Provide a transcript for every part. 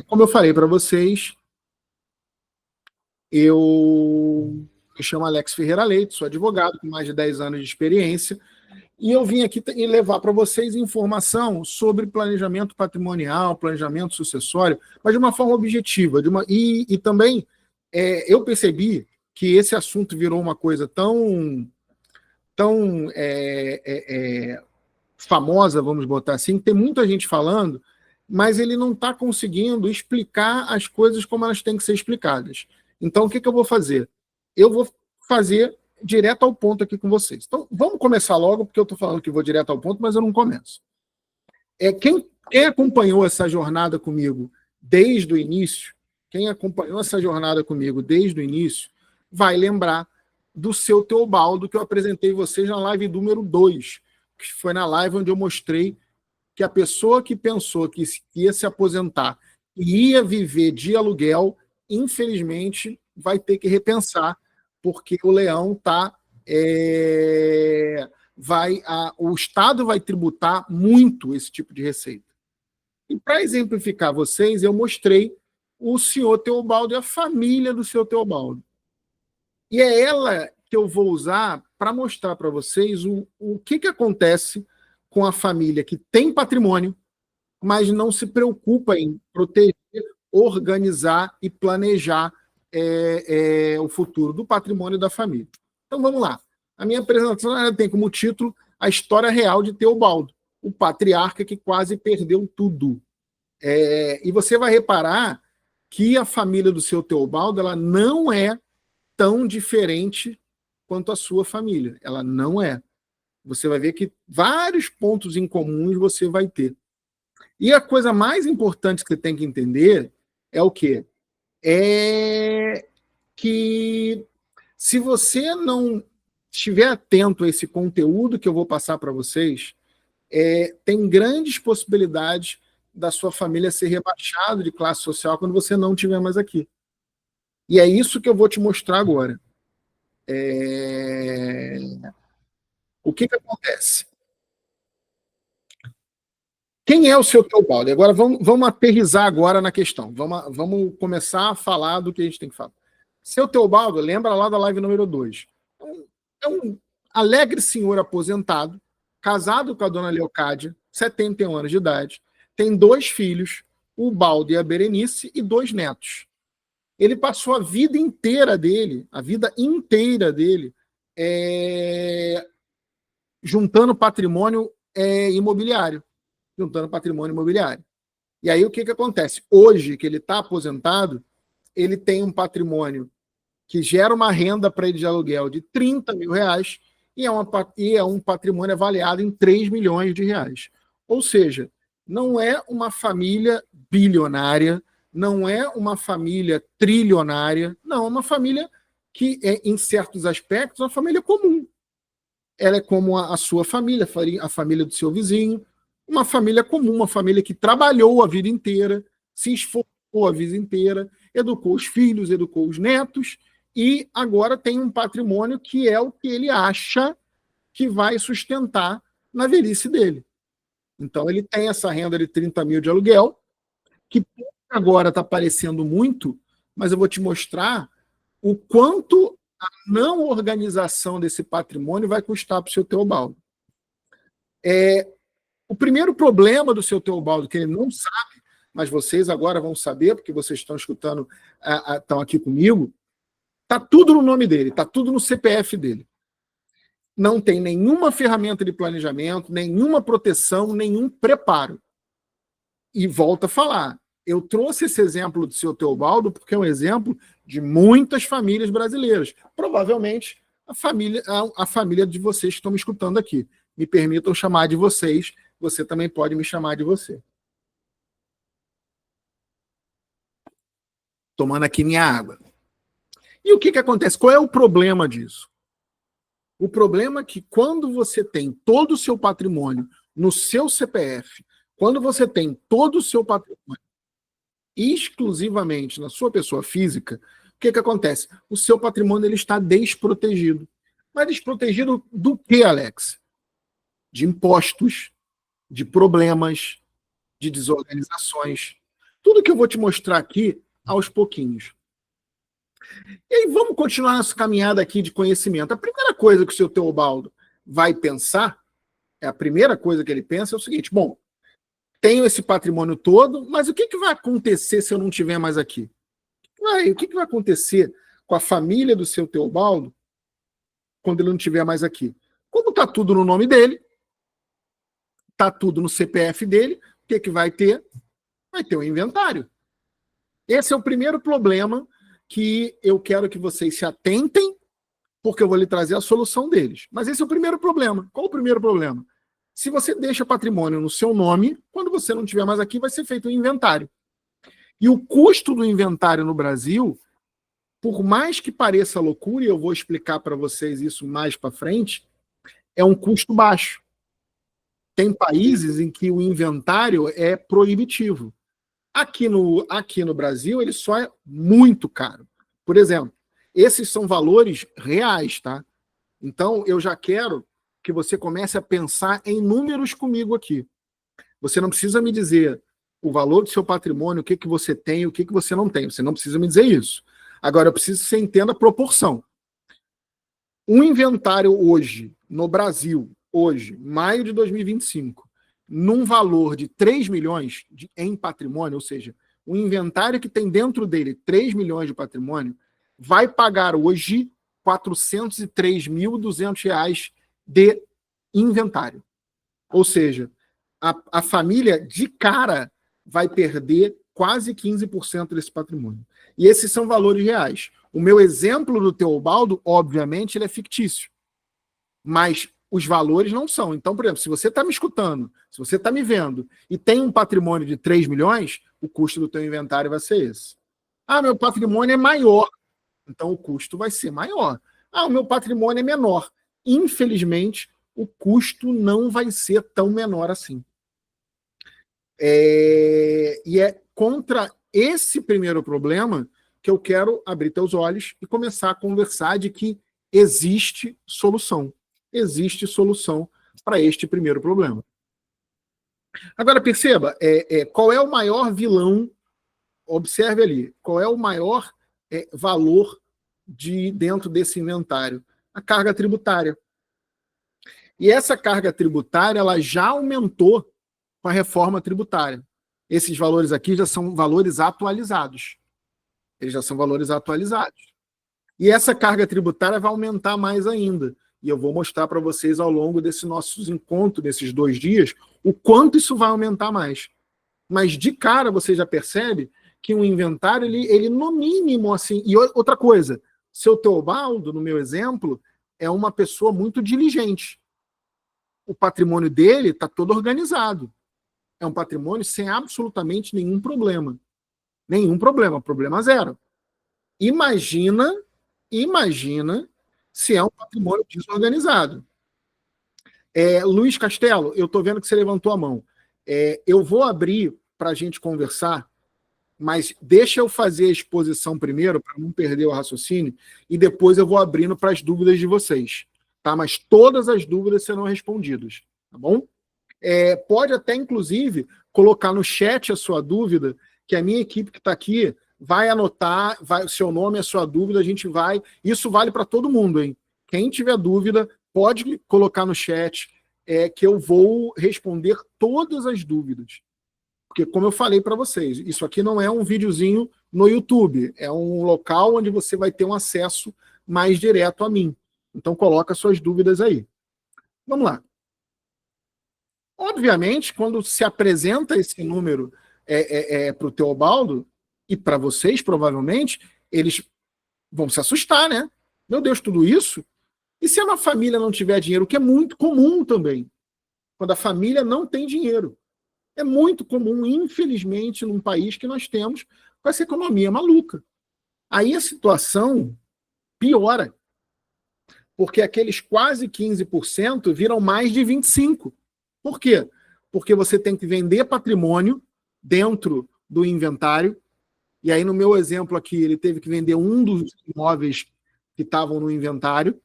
Como eu falei para vocês, eu me chamo Alex Ferreira Leite, sou advogado com mais de 10 anos de experiência, e eu vim aqui levar para vocês informação sobre planejamento patrimonial, planejamento sucessório, mas de uma forma objetiva. E também eu percebi que esse assunto virou uma coisa tão famosa, vamos botar assim, tem muita gente falando, mas ele não está conseguindo explicar as coisas como elas têm que ser explicadas. Então, o que eu vou fazer? Eu vou fazer direto ao ponto aqui com vocês. Então, vamos começar logo, porque eu estou falando que vou direto ao ponto, mas eu não começo. Quem acompanhou essa jornada comigo desde o início, vai lembrar do seu Teobaldo, que eu apresentei vocês na live número 2, que foi na live onde eu mostrei que a pessoa que pensou que ia se aposentar e ia viver de aluguel, infelizmente, vai ter que repensar, porque o leão está... o Estado vai tributar muito esse tipo de receita. E para exemplificar vocês, eu mostrei o senhor Teobaldo e a família do senhor Teobaldo. E é ela que eu vou usar para mostrar para vocês o que acontece com a família que tem patrimônio, mas não se preocupa em proteger, organizar e planejar o futuro do patrimônio da família. Então vamos lá. A minha apresentação tem como título A História Real de Teobaldo, o patriarca que quase perdeu tudo. E você vai reparar que a família do seu Teobaldo ela não é tão diferente quanto a sua família. Ela não é. Você vai ver que vários pontos em comuns você vai ter. E a coisa mais importante que você tem que entender é o quê? É que se você não estiver atento a esse conteúdo que eu vou passar para vocês, tem grandes possibilidades da sua família ser rebaixada de classe social quando você não estiver mais aqui. E é isso que eu vou te mostrar agora. O que acontece? Quem é o seu Teobaldo? Agora vamos aterrissar agora na questão. Vamos começar a falar do que a gente tem que falar. Seu Teobaldo, lembra lá da live número 2. É um alegre senhor aposentado, casado com a dona Leocádia, 71 anos de idade, tem 2 filhos, o Baldo e a Berenice, e 2 netos. Ele passou a vida inteira dele, juntando patrimônio imobiliário. E aí o que acontece? Hoje, que ele está aposentado, ele tem um patrimônio que gera uma renda para ele de aluguel de R$30 mil e é um patrimônio avaliado em R$3 milhões. Ou seja, não é uma família bilionária, não é uma família trilionária, não, é uma família que é, em certos aspectos, uma família comum. Ela é como a sua família, a família do seu vizinho, uma família comum, uma família que trabalhou a vida inteira, se esforçou a vida inteira, educou os filhos, educou os netos, e agora tem um patrimônio que é o que ele acha que vai sustentar na velhice dele. Então ele tem essa renda de R$30 mil de aluguel, que agora está parecendo muito, mas eu vou te mostrar o quanto a não organização desse patrimônio vai custar para o seu Teobaldo. O primeiro problema do seu Teobaldo, que ele não sabe, mas vocês agora vão saber, porque vocês estão escutando, estão aqui comigo, está tudo no nome dele, está tudo no CPF dele. Não tem nenhuma ferramenta de planejamento, nenhuma proteção, nenhum preparo. E volto a falar, eu trouxe esse exemplo do seu Teobaldo porque é um exemplo de muitas famílias brasileiras. Provavelmente a família de vocês que estão me escutando aqui. Me permitam chamar de vocês, você também pode me chamar de você. Tomando aqui minha água. E o que acontece? Qual é o problema disso? O problema é que quando você tem todo o seu patrimônio no seu CPF, quando você tem todo o seu patrimônio exclusivamente na sua pessoa física, o que acontece? O seu patrimônio ele está desprotegido. Mas desprotegido do que, Alex? De impostos, de problemas, de desorganizações. Tudo que eu vou te mostrar aqui aos pouquinhos. E aí vamos continuar nossa caminhada aqui de conhecimento. A primeira coisa que o seu Teobaldo vai pensar, a primeira coisa que ele pensa é o seguinte: bom, tenho esse patrimônio todo, mas o que vai acontecer se eu não estiver mais aqui? O que vai acontecer com a família do seu Teobaldo quando ele não estiver mais aqui? Como está tudo no nome dele, está tudo no CPF dele, o que vai ter? Vai ter um inventário. Esse é o primeiro problema que eu quero que vocês se atentem, porque eu vou lhe trazer a solução deles. Mas esse é o primeiro problema. Qual o primeiro problema? Se você deixa patrimônio no seu nome, quando você não estiver mais aqui, vai ser feito um inventário. E o custo do inventário no Brasil, por mais que pareça loucura, e eu vou explicar para vocês isso mais para frente, é um custo baixo. Tem países em que o inventário é proibitivo. Aqui no Brasil, ele só é muito caro. Por exemplo, esses são valores reais, tá? Então, eu já quero que você comece a pensar em números comigo aqui. Você não precisa me dizer o valor do seu patrimônio, o que você tem, o que você não tem. Você não precisa me dizer isso. Agora, eu preciso que você entenda a proporção. Um inventário hoje, no Brasil, hoje, maio de 2025, num valor de 3 milhões em patrimônio, ou seja, um inventário que tem dentro dele 3 milhões de patrimônio, vai pagar hoje R$ 403.200 de inventário. Ou seja, a família de cara vai perder quase 15% desse patrimônio. E esses são valores reais. O meu exemplo do Teobaldo, obviamente, ele é fictício. Mas os valores não são. Então, por exemplo, se você está me escutando, se você está me vendo e tem um patrimônio de 3 milhões, o custo do teu inventário vai ser esse. Ah, meu patrimônio é maior. Então, o custo vai ser maior. Ah, o meu patrimônio é menor. Infelizmente, o custo não vai ser tão menor assim. E é contra esse primeiro problema que eu quero abrir teus olhos e começar a conversar de que existe solução. Existe solução para este primeiro problema. Agora, perceba, qual é o maior vilão? Observe ali, qual é o maior valor dentro desse inventário? A carga tributária. E essa carga tributária ela já aumentou com a reforma tributária. Esses valores aqui já são valores atualizados. Eles já são valores atualizados. E essa carga tributária vai aumentar mais ainda. E eu vou mostrar para vocês ao longo desses nossos encontros, desses 2 dias, o quanto isso vai aumentar mais. Mas de cara você já percebe que um inventário, ele no mínimo, assim... E outra coisa, seu Teobaldo, no meu exemplo, é uma pessoa muito diligente. O patrimônio dele está todo organizado. É um patrimônio sem absolutamente nenhum problema. Nenhum problema, problema zero. Imagina se é um patrimônio desorganizado. Luiz Castelo, eu estou vendo que você levantou a mão. Eu vou abrir para a gente conversar, mas deixa eu fazer a exposição primeiro, para não perder o raciocínio, e depois eu vou abrindo para as dúvidas de vocês. Tá? Mas todas as dúvidas serão respondidas. Tá bom? Pode até, inclusive, colocar no chat a sua dúvida, que a minha equipe que está aqui vai anotar, o seu nome, a sua dúvida, a gente vai... Isso vale para todo mundo, hein? Quem tiver dúvida, pode colocar no chat, que eu vou responder todas as dúvidas. Porque, como eu falei para vocês, isso aqui não é um videozinho no YouTube, é um local onde você vai ter um acesso mais direto a mim. Então, coloca suas dúvidas aí. Vamos lá. Obviamente, quando se apresenta esse número para o Teobaldo, e para vocês, provavelmente, eles vão se assustar, né? Meu Deus, tudo isso? E se uma família não tiver dinheiro, o que é muito comum também, quando a família não tem dinheiro. É muito comum, infelizmente, num país que nós temos com essa economia maluca. Aí a situação piora, porque aqueles quase 15% viram mais de 25%. Por quê? Porque você tem que vender patrimônio dentro do inventário. E aí, no meu exemplo aqui, ele teve que vender um dos imóveis que estavam no inventário.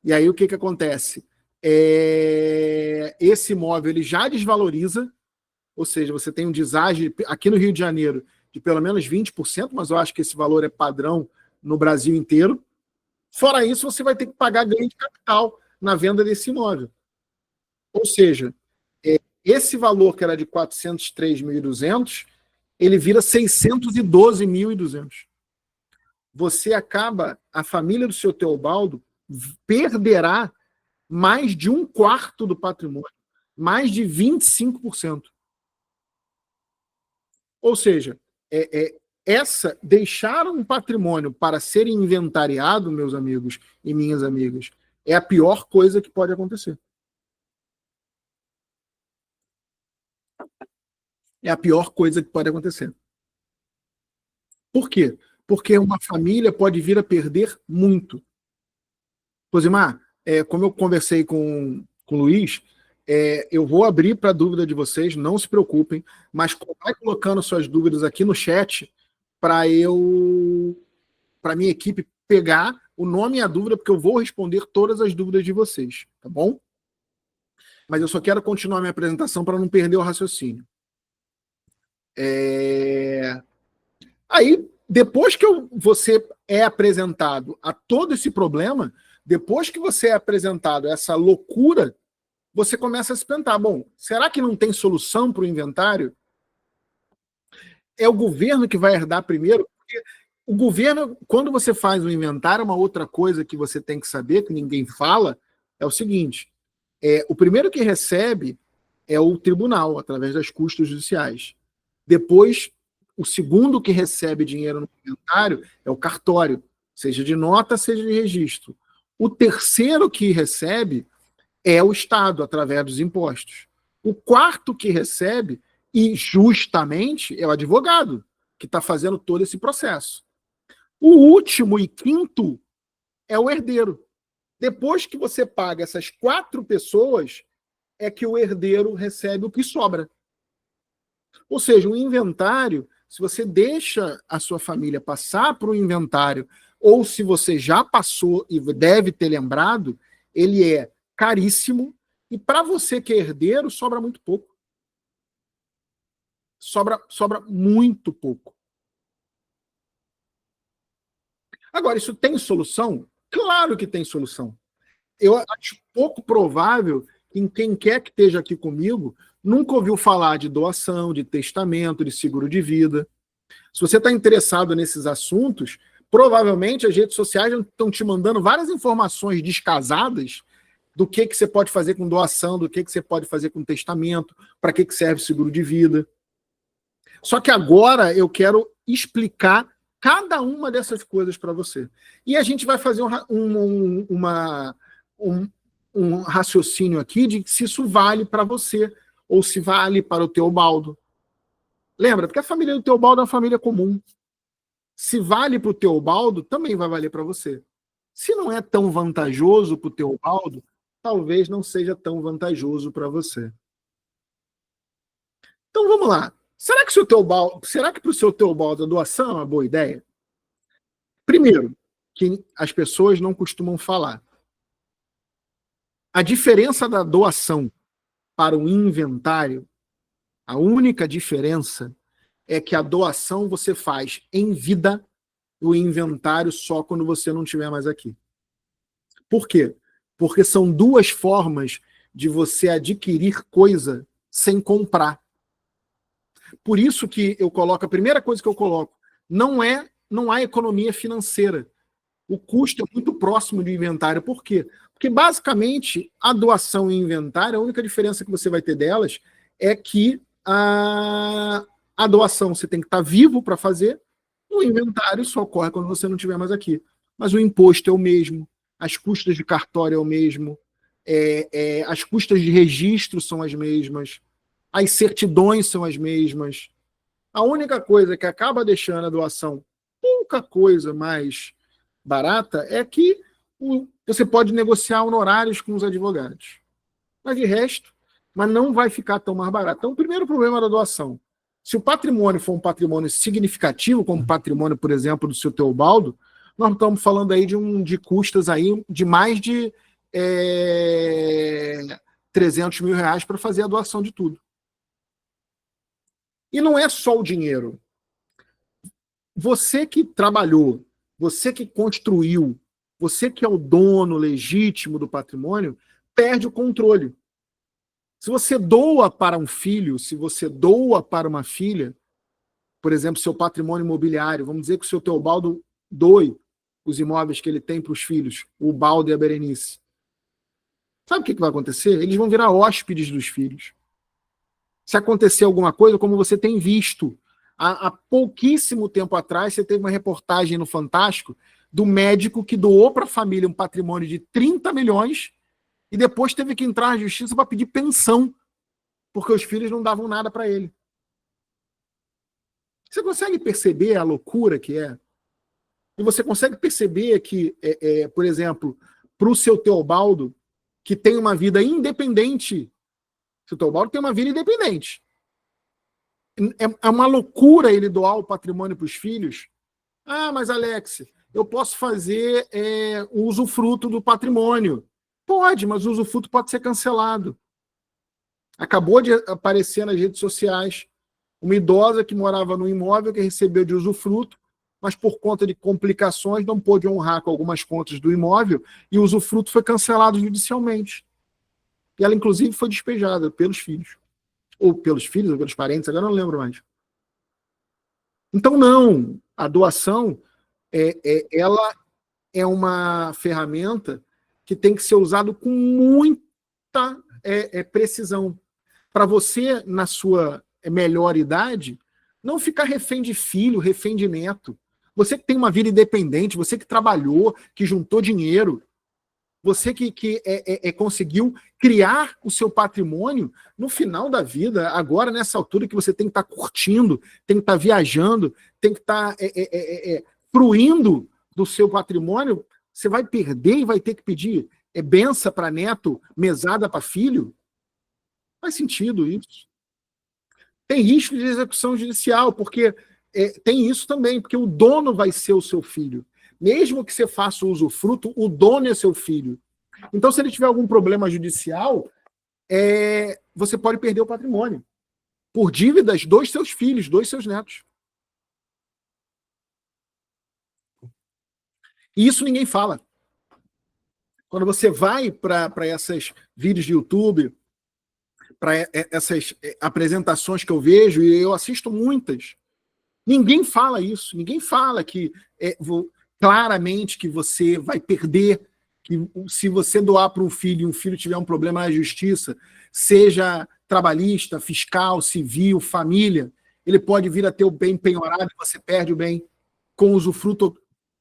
E aí, o que acontece? Esse imóvel ele já desvaloriza, ou seja, você tem um deságio aqui no Rio de Janeiro de pelo menos 20%, mas eu acho que esse valor é padrão no Brasil inteiro. Fora isso, você vai ter que pagar ganho de capital na venda desse imóvel. Ou seja, esse valor que era de 403.200, ele vira 612.200. Você acaba, a família do seu Teobaldo perderá mais de 1/4 do patrimônio, mais de 25%. Ou seja, deixar um patrimônio para ser inventariado, meus amigos e minhas amigas, é a pior coisa que pode acontecer. É a pior coisa que pode acontecer. Por quê? Porque uma família pode vir a perder muito. Rosimar, como eu conversei com o Luiz, eu vou abrir para a dúvida de vocês, não se preocupem, mas vai colocando suas dúvidas aqui no chat para minha equipe pegar o nome e a dúvida, porque eu vou responder todas as dúvidas de vocês, tá bom? Mas eu só quero continuar minha apresentação para não perder o raciocínio. Aí, depois que você é apresentado a todo esse problema, depois que você é apresentado a essa loucura, você começa a se perguntar, bom, será que não tem solução para o inventário? É o governo que vai herdar primeiro? Porque o governo, quando você faz um inventário, uma outra coisa que você tem que saber, que ninguém fala, é o seguinte, o primeiro que recebe é o tribunal, através das custas judiciais. Depois, o segundo que recebe dinheiro no inventário é o cartório, seja de nota, seja de registro. O terceiro que recebe é o Estado, através dos impostos. O quarto que recebe, e justamente, é o advogado, que está fazendo todo esse processo. O último e quinto é o herdeiro. Depois que você paga essas 4 pessoas, é que o herdeiro recebe o que sobra. Ou seja, o inventário, se você deixa a sua família passar para o inventário, ou se você já passou e deve ter lembrado, ele é caríssimo, e para você que é herdeiro, sobra muito pouco. Sobra muito pouco. Agora, isso tem solução? Claro que tem solução. Eu acho pouco provável que quem quer que esteja aqui comigo nunca ouviu falar de doação, de testamento, de seguro de vida. Se você está interessado nesses assuntos, provavelmente as redes sociais estão te mandando várias informações descasadas do que você pode fazer com doação, do que você pode fazer com testamento, para que serve seguro de vida. Só que agora eu quero explicar cada uma dessas coisas para você. E a gente vai fazer um raciocínio aqui de se isso vale para você ou se vale para o Teobaldo. Lembra? Porque a família do Teobaldo é uma família comum. Se vale para o Teobaldo, também vai valer para você. Se não é tão vantajoso para o Teobaldo, talvez não seja tão vantajoso para você. Então vamos lá. Será que para o seu Teobaldo a doação é uma boa ideia? Primeiro, que as pessoas não costumam falar. A diferença da doação para o inventário, a única diferença é que a doação você faz em vida, o inventário só quando você não estiver mais aqui. Por quê? Porque são 2 formas de você adquirir coisa sem comprar. Por isso que eu coloco, a primeira coisa que eu coloco, não há economia financeira. O custo é muito próximo do inventário. Por quê? Porque, basicamente, a doação e o inventário, a única diferença que você vai ter delas é que a doação você tem que estar vivo para fazer, o inventário só ocorre quando você não estiver mais aqui. Mas o imposto é o mesmo, as custas de cartório é o mesmo, as custas de registro são as mesmas, as certidões são as mesmas. A única coisa que acaba deixando a doação pouca coisa mais barata é que você pode negociar honorários com os advogados. Mas de resto, não vai ficar tão mais barato. Então, o primeiro problema da doação. Se o patrimônio for um patrimônio significativo, como o patrimônio, por exemplo, do seu Teobaldo, nós estamos falando aí de custas aí de mais de 300 mil reais para fazer a doação de tudo. E não é só o dinheiro. Você que trabalhou, você que construiu, você que é o dono legítimo do patrimônio, perde o controle. Se você doa para um filho, se você doa para uma filha, por exemplo, seu patrimônio imobiliário, vamos dizer que o seu Teobaldo doe os imóveis que ele tem para os filhos, o Baldo e a Berenice. Sabe o que vai acontecer? Eles vão virar hóspedes dos filhos. Se acontecer alguma coisa, como você tem visto, há pouquíssimo tempo atrás, você teve uma reportagem no Fantástico do médico que doou para a família um patrimônio de 30 milhões e depois teve que entrar na justiça para pedir pensão, porque os filhos não davam nada para ele. Você consegue perceber a loucura que é? E você consegue perceber que, por exemplo, para o seu Teobaldo, que tem uma vida independente, o seu Teobaldo tem uma vida independente. É uma loucura ele doar o patrimônio para os filhos. Ah, mas Alex, eu posso fazer o usufruto do patrimônio. Pode, mas o usufruto pode ser cancelado. Acabou de aparecer nas redes sociais uma idosa que morava no imóvel que recebeu de usufruto, mas por conta de complicações não pôde honrar com algumas contas do imóvel e o usufruto foi cancelado judicialmente. E ela, inclusive, foi despejada pelos filhos. Ou pelos filhos, ou pelos parentes, agora não lembro mais. Então, não. A doação, ela é uma ferramenta que tem que ser usada com muita precisão. Para você, na sua melhor idade, não ficar refém de filho, refém de neto. Você que tem uma vida independente, você que trabalhou, que juntou dinheiro, você que conseguiu criar o seu patrimônio no final da vida, agora nessa altura que você tem que estar curtindo, tem que estar viajando, tem que estar fruindo do seu patrimônio, você vai perder e vai ter que pedir benção para neto, mesada para filho? Faz sentido isso. Tem risco de execução judicial, porque tem isso também, porque o dono vai ser o seu filho. Mesmo que você faça o usufruto, o dono é seu filho. Então, se ele tiver algum problema judicial, você pode perder o patrimônio por dívidas dos seus filhos, dos seus netos. E isso ninguém fala. Quando você vai para esses vídeos de YouTube, para essas apresentações que eu vejo, e eu assisto muitas, ninguém fala isso. Ninguém fala que claramente que você vai perder, que se você doar para um filho e um filho tiver um problema na justiça, seja trabalhista, fiscal, civil, família, ele pode vir a ter o bem penhorado e você perde o bem com usufruto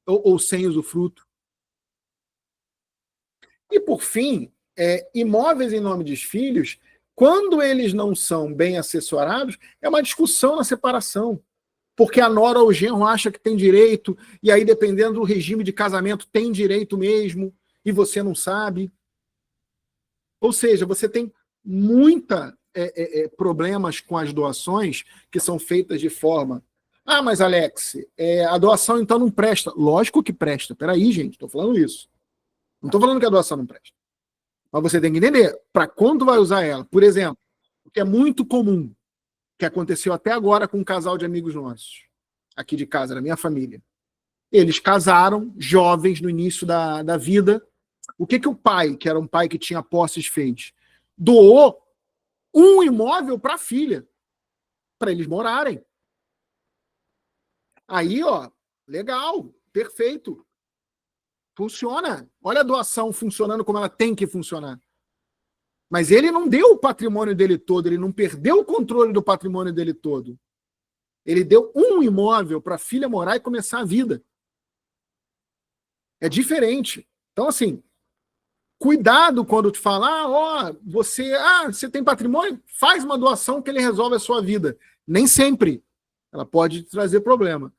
ou sem usufruto. E, por fim, imóveis em nome dos filhos, quando eles não são bem assessorados, é uma discussão na separação. Porque a nora ou o genro acha que tem direito, e aí, dependendo do regime de casamento, tem direito mesmo, e você não sabe. Ou seja, você tem muita problemas com as doações que são feitas de forma... Ah, mas Alex, a doação então não presta. Lógico que presta. Peraí, gente, estou falando isso. Não estou falando que a doação não presta. Mas você tem que entender para quando vai usar ela. Por exemplo, o que é muito comum, que aconteceu até agora com um casal de amigos nossos, aqui de casa, da minha família. Eles casaram, jovens, no início da vida. O que o pai, que era um pai que tinha posses, fez? Doou um imóvel para a filha, para eles morarem. Aí, ó, legal, perfeito. Funciona. Olha a doação funcionando como ela tem que funcionar. Mas ele não deu o patrimônio dele todo, ele não perdeu o controle do patrimônio dele todo. Ele deu um imóvel para a filha morar e começar a vida. É diferente. Então, assim, cuidado quando tu fala, você tem patrimônio, faz uma doação que ele resolve a sua vida. Nem sempre. Ela pode te trazer problema.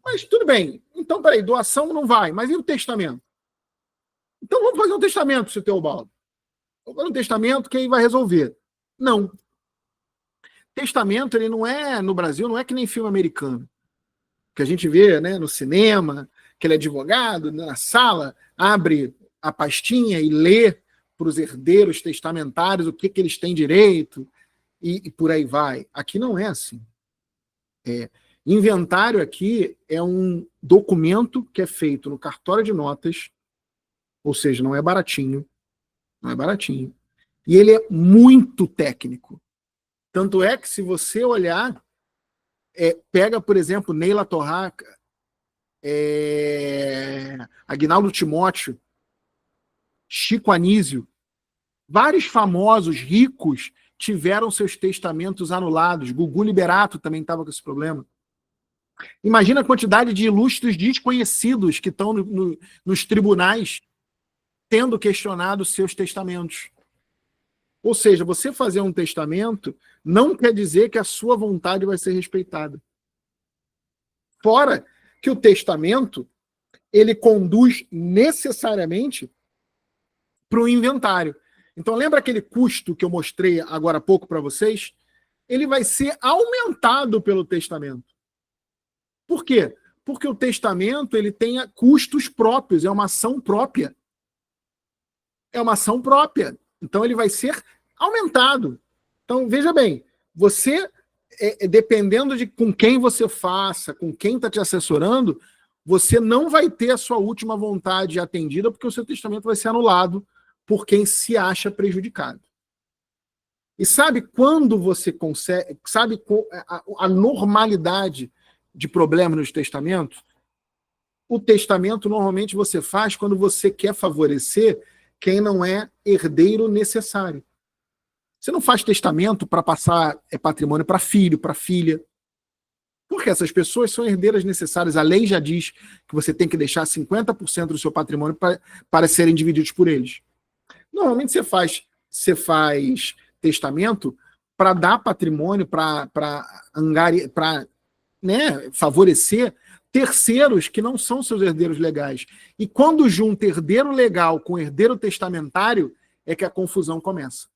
Mas tudo bem. Então, peraí, doação não vai. Mas e o testamento? Então vamos fazer um testamento, seu Teobaldo. Vamos fazer um testamento que aí vai resolver. Não. Testamento, ele não é, no Brasil, não é que nem filme americano. Que a gente vê, né, no cinema, aquele advogado na sala, abre a pastinha e lê para os herdeiros testamentários o que eles têm direito. e por aí vai. Aqui não é assim. Inventário aqui é um documento que é feito no cartório de notas, ou seja, não é baratinho, não é baratinho. E ele é muito técnico. Tanto é que se você olhar, pega, por exemplo, Neila Torraca, Aguinaldo Timóteo, Chico Anísio, vários famosos ricos tiveram seus testamentos anulados. Gugu Liberato também estava com esse problema. Imagina a quantidade de ilustres desconhecidos que estão nos tribunais tendo questionado seus testamentos. Ou seja, você fazer um testamento não quer dizer que a sua vontade vai ser respeitada. Fora que o testamento, ele conduz necessariamente para o inventário. Então, lembra aquele custo que eu mostrei agora há pouco para vocês? Ele vai ser aumentado pelo testamento. Por quê? Porque o testamento ele tem custos próprios, é uma ação própria. É uma ação própria. Então, ele vai ser aumentado. Então, veja bem, você, dependendo de com quem você faça, com quem está te assessorando, você não vai ter a sua última vontade atendida, porque o seu testamento vai ser anulado por quem se acha prejudicado. E sabe quando você consegue, sabe a normalidade de problema nos testamentos? O testamento normalmente você faz quando você quer favorecer quem não é herdeiro necessário. Você não faz testamento para passar patrimônio para filho, para filha. Porque essas pessoas são herdeiras necessárias. A lei já diz que você tem que deixar 50% do seu patrimônio para serem divididos por eles. Normalmente você faz testamento para dar patrimônio, para favorecer terceiros que não são seus herdeiros legais. E quando junta herdeiro legal com herdeiro testamentário, é que a confusão começa.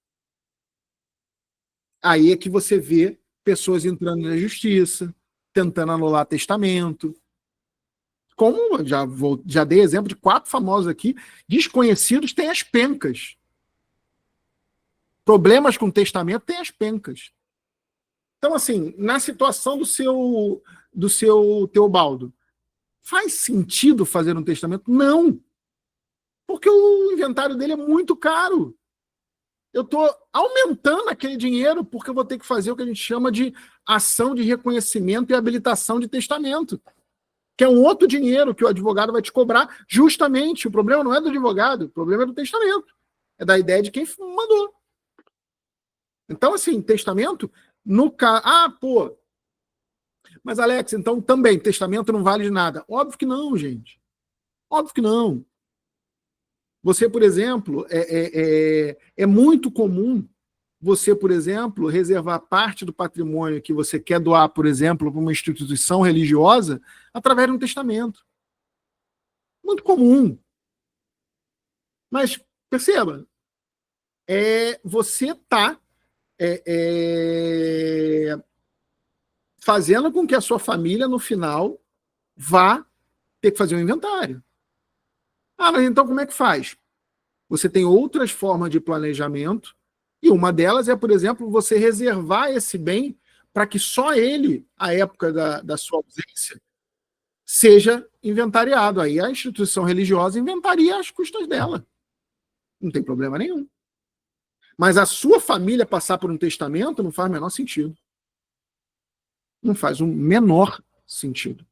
Aí é que você vê pessoas entrando na justiça, tentando anular testamento. Como já dei exemplo de 4 famosos aqui, desconhecidos têm as pencas. Problemas com testamento têm as pencas. Então, assim, na situação do seu Teobaldo, faz sentido fazer um testamento? Não. Porque o inventário dele é muito caro. Eu estou aumentando aquele dinheiro porque eu vou ter que fazer o que a gente chama de ação de reconhecimento e habilitação de testamento, que é um outro dinheiro que o advogado vai te cobrar. Justamente, o problema não é do advogado, o problema é do testamento. É da ideia de quem mandou. Então, assim, testamento, no caso... Mas, Alex, então também, testamento não vale de nada. Óbvio que não, gente. Óbvio que não. Você, por exemplo, é muito comum você, por exemplo, reservar parte do patrimônio que você quer doar, por exemplo, para uma instituição religiosa através de um testamento. Muito comum. Mas, perceba, você está fazendo com que a sua família, no final, vá ter que fazer um inventário. Mas então como é que faz? Você tem outras formas de planejamento, e uma delas é, por exemplo, você reservar esse bem para que só ele, à época da sua ausência, seja inventariado. Aí a instituição religiosa inventaria as custas dela. Não tem problema nenhum. Mas a sua família passar por um testamento não faz o menor sentido. Não faz o menor sentido.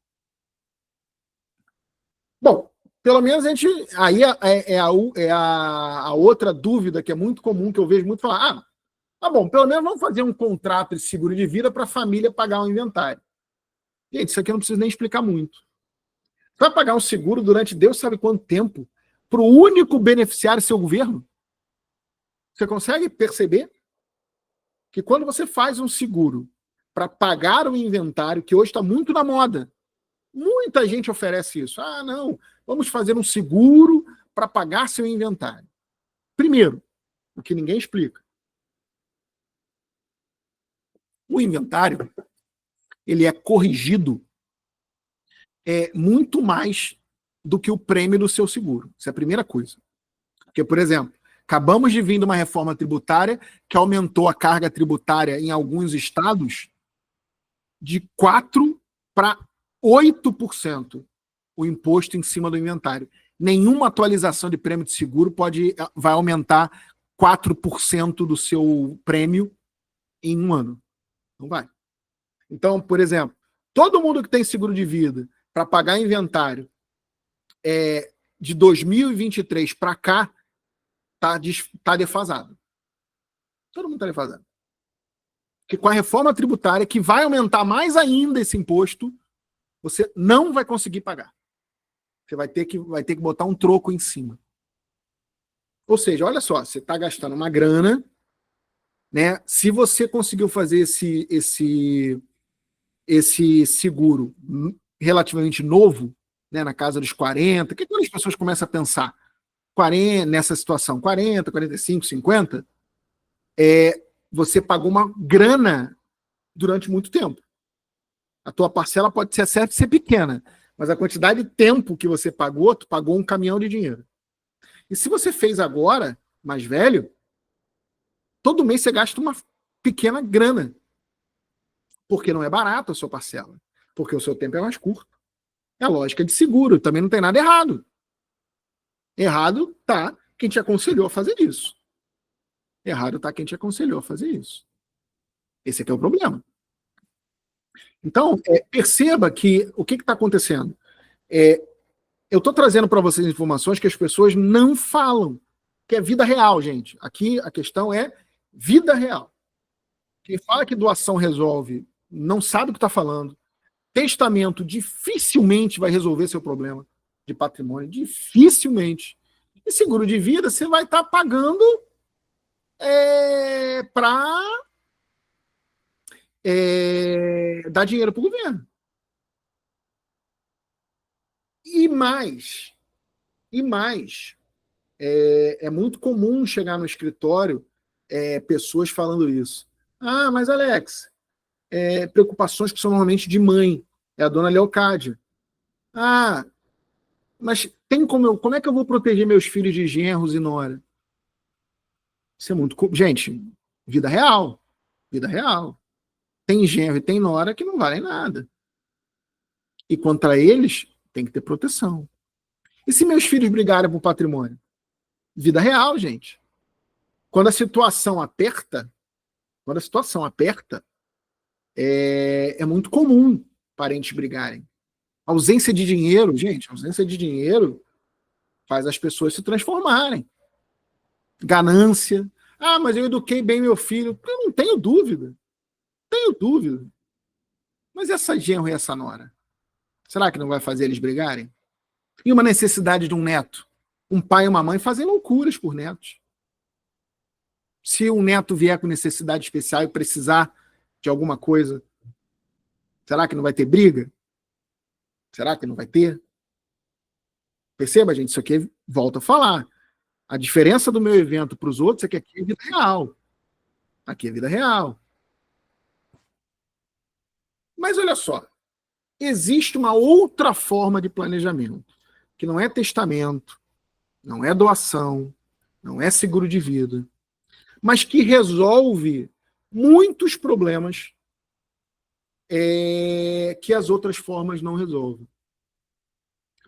Bom, pelo menos a gente... Aí a outra dúvida que é muito comum, que eu vejo muito falar, bom, pelo menos vamos fazer um contrato de seguro de vida para a família pagar um inventário. Gente, isso aqui eu não preciso nem explicar muito. Você vai pagar um seguro durante Deus sabe quanto tempo para o único beneficiário seu governo? Você consegue perceber que quando você faz um seguro para pagar o inventário, que hoje está muito na moda, muita gente oferece isso. Não, vamos fazer um seguro para pagar seu inventário. Primeiro, o que ninguém explica. O inventário, ele é corrigido muito mais do que o prêmio do seu seguro. Isso é a primeira coisa. Porque, por exemplo, Acabamos de vir de uma reforma tributária que aumentou a carga tributária em alguns estados de 4% para 8% o imposto em cima do inventário. Nenhuma atualização de prêmio de seguro vai aumentar 4% do seu prêmio em um ano. Não vai. Então, por exemplo, todo mundo que tem seguro de vida para pagar inventário de 2023 para cá está defasado. Todo mundo está defasado. Porque com a reforma tributária, que vai aumentar mais ainda esse imposto, você não vai conseguir pagar. Você vai ter que botar um troco em cima. Ou seja, olha só, você está gastando uma grana, né? Se você conseguiu fazer esse seguro relativamente novo, né, na casa dos 40, que quando as pessoas começam a pensar 40, nessa situação, 40, 45, 50, você pagou uma grana durante muito tempo. A tua parcela pode ser pequena, mas a quantidade de tempo que você pagou, tu pagou um caminhão de dinheiro. E se você fez agora, mais velho, todo mês você gasta uma pequena grana. Porque não é barato a sua parcela. Porque o seu tempo é mais curto. É a lógica de seguro, também não tem nada errado. Errado tá quem te aconselhou a fazer isso. Errado tá quem te aconselhou a fazer isso. Esse aqui é o problema. Então, perceba que o que está acontecendo? Eu estou trazendo para vocês informações que as pessoas não falam, que é vida real, gente. Aqui a questão é vida real. Quem fala que doação resolve não sabe o que está falando. Testamento dificilmente vai resolver seu problema de patrimônio. Dificilmente. E seguro de vida você vai estar pagando para dar dinheiro para o governo. E mais, é muito comum chegar no escritório pessoas falando isso. Ah, mas Alex, preocupações que são normalmente de mãe, é a dona Leocádia. Ah, mas como é que eu vou proteger meus filhos de genros e nora? Isso é muito... Gente, vida real. Vida real. Tem genro e tem nora que não valem nada. E contra eles, tem que ter proteção. E se meus filhos brigarem por patrimônio? Vida real, gente. Quando a situação aperta, é muito comum parentes brigarem. Ausência de dinheiro, gente, ausência de dinheiro faz as pessoas se transformarem. Ganância. Ah, mas eu eduquei bem meu filho. Eu não tenho dúvida. Mas essa genro e essa nora? Será que não vai fazer eles brigarem? E uma necessidade de um neto? Um pai e uma mãe fazem loucuras por netos. Se um neto vier com necessidade especial e precisar de alguma coisa, será que não vai ter briga? Será que não vai ter? Perceba, gente, isso aqui volta a falar. A diferença do meu evento para os outros é que aqui é vida real. Aqui é vida real. Mas olha só, existe uma outra forma de planejamento, que não é testamento, não é doação, não é seguro de vida, mas que resolve muitos problemas que as outras formas não resolvem.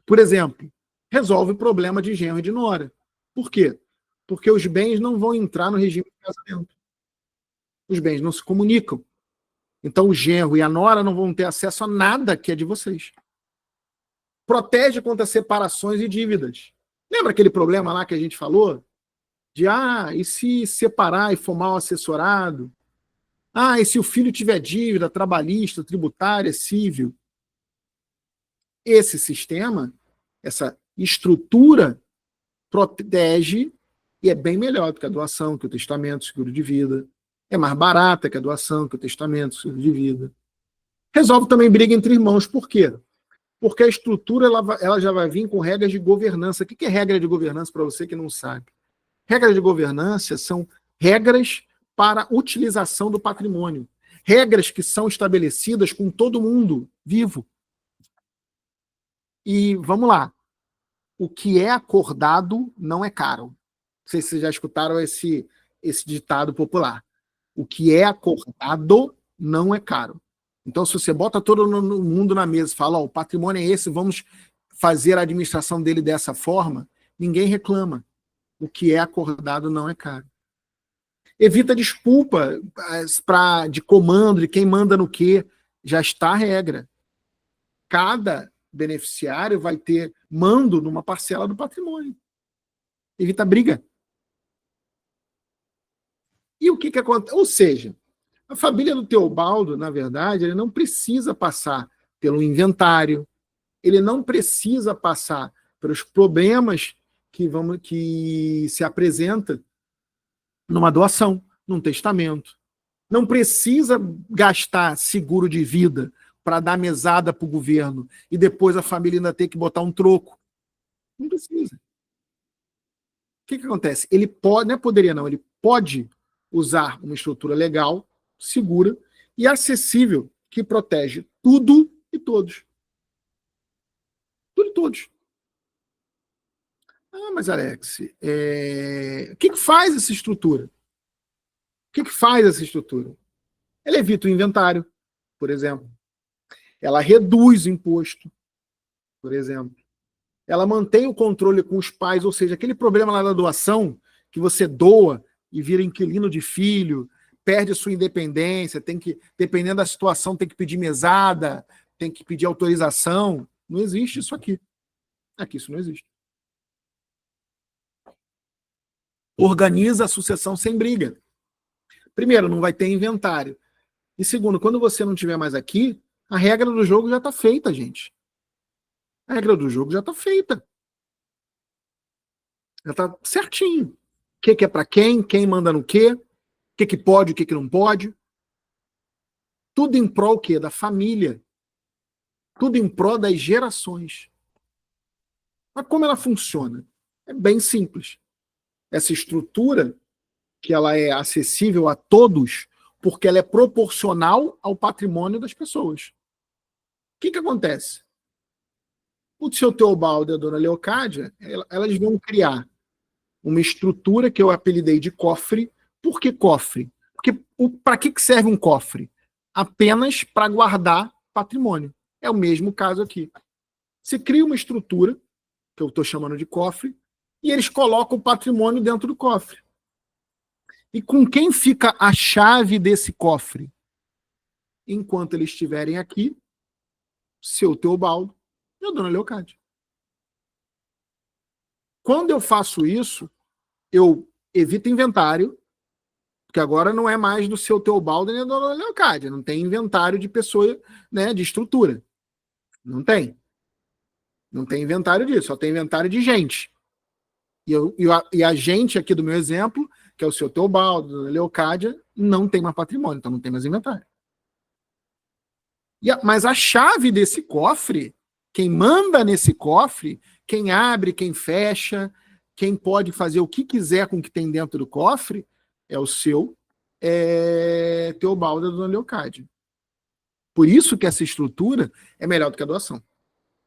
Por exemplo, resolve o problema de genro e de nora. Por quê? Porque os bens não vão entrar no regime de casamento. Os bens não se comunicam. Então o genro e a nora não vão ter acesso a nada que é de vocês. Protege contra separações e dívidas. Lembra aquele problema lá que a gente falou? De, e se separar e for mal assessorado? E se o filho tiver dívida trabalhista, tributária, civil? Esse sistema, essa estrutura, protege e é bem melhor do que a doação, que o testamento, seguro de vida. É mais barata que a doação, que o testamento, seguro de vida. Resolve também briga entre irmãos. Por quê? Porque a estrutura ela já vai vir com regras de governança. O que é regra de governança para você que não sabe? Regras de governança são regras para utilização do patrimônio. Regras que são estabelecidas com todo mundo vivo. E vamos lá. O que é acordado não é caro. sei se vocês já escutaram esse ditado popular. O que é acordado não é caro. Então, se você bota todo mundo na mesa e fala, o patrimônio é esse, vamos fazer a administração dele dessa forma, ninguém reclama. O que é acordado não é caro. Evita desculpa de comando, de quem manda no quê. Já está a regra. Cada beneficiário vai ter mando numa parcela do patrimônio. Evita briga. E o que acontece? Ou seja, a família do Teobaldo, na verdade, ele não precisa passar pelo inventário, ele não precisa passar pelos problemas que se apresenta numa doação, num testamento. Não precisa gastar seguro de vida para dar mesada para o governo e depois a família ainda ter que botar um troco. Não precisa. O que acontece? Ele pode, não é poderia não, ele pode usar uma estrutura legal, segura e acessível que protege tudo e todos. Tudo e todos. Ah, mas Alex, o que faz essa estrutura? O que faz essa estrutura? Ela evita o inventário, por exemplo. Ela reduz o imposto, por exemplo. Ela mantém o controle com os pais, ou seja, aquele problema lá da doação, que você doa e vira inquilino de filho, perde sua independência, tem que, dependendo da situação, tem que pedir mesada, tem que pedir autorização. Não existe isso aqui. Aqui isso não existe. Organiza a sucessão sem briga. Primeiro, não vai ter inventário. E segundo, quando você não estiver mais aqui, a regra do jogo já está feita, gente. A regra do jogo já está feita. Já está certinho. O que é para quem manda no quê, o que pode, o que não pode. Tudo em prol o quê? Da família. Tudo em prol das gerações. Mas como ela funciona? É bem simples. Essa estrutura, que ela é acessível a todos, porque ela é proporcional ao patrimônio das pessoas. O que acontece? O seu Teobaldo e a dona Leocádia, elas vão criar uma estrutura que eu apelidei de cofre. Por que cofre? Porque para que serve um cofre? Apenas para guardar patrimônio. É o mesmo caso aqui. Você cria uma estrutura, que eu estou chamando de cofre, e eles colocam o patrimônio dentro do cofre. E com quem fica a chave desse cofre? Enquanto eles estiverem aqui, seu Teobaldo e a dona Leocádia. Quando eu faço isso, eu evito inventário, porque agora não é mais do seu Teobaldo nem da dona Leocádia, não tem inventário de pessoa, né, de estrutura. Não tem. Não tem inventário disso, só tem inventário de gente. E a gente aqui do meu exemplo, que é o seu Teobaldo, a dona Leocádia, não tem mais patrimônio, então não tem mais inventário. Mas a chave desse cofre, quem manda nesse cofre, quem abre, quem fecha, quem pode fazer o que quiser com o que tem dentro do cofre, é o seu Teobaldo e a dona Leocádia. Por isso que essa estrutura é melhor do que a doação.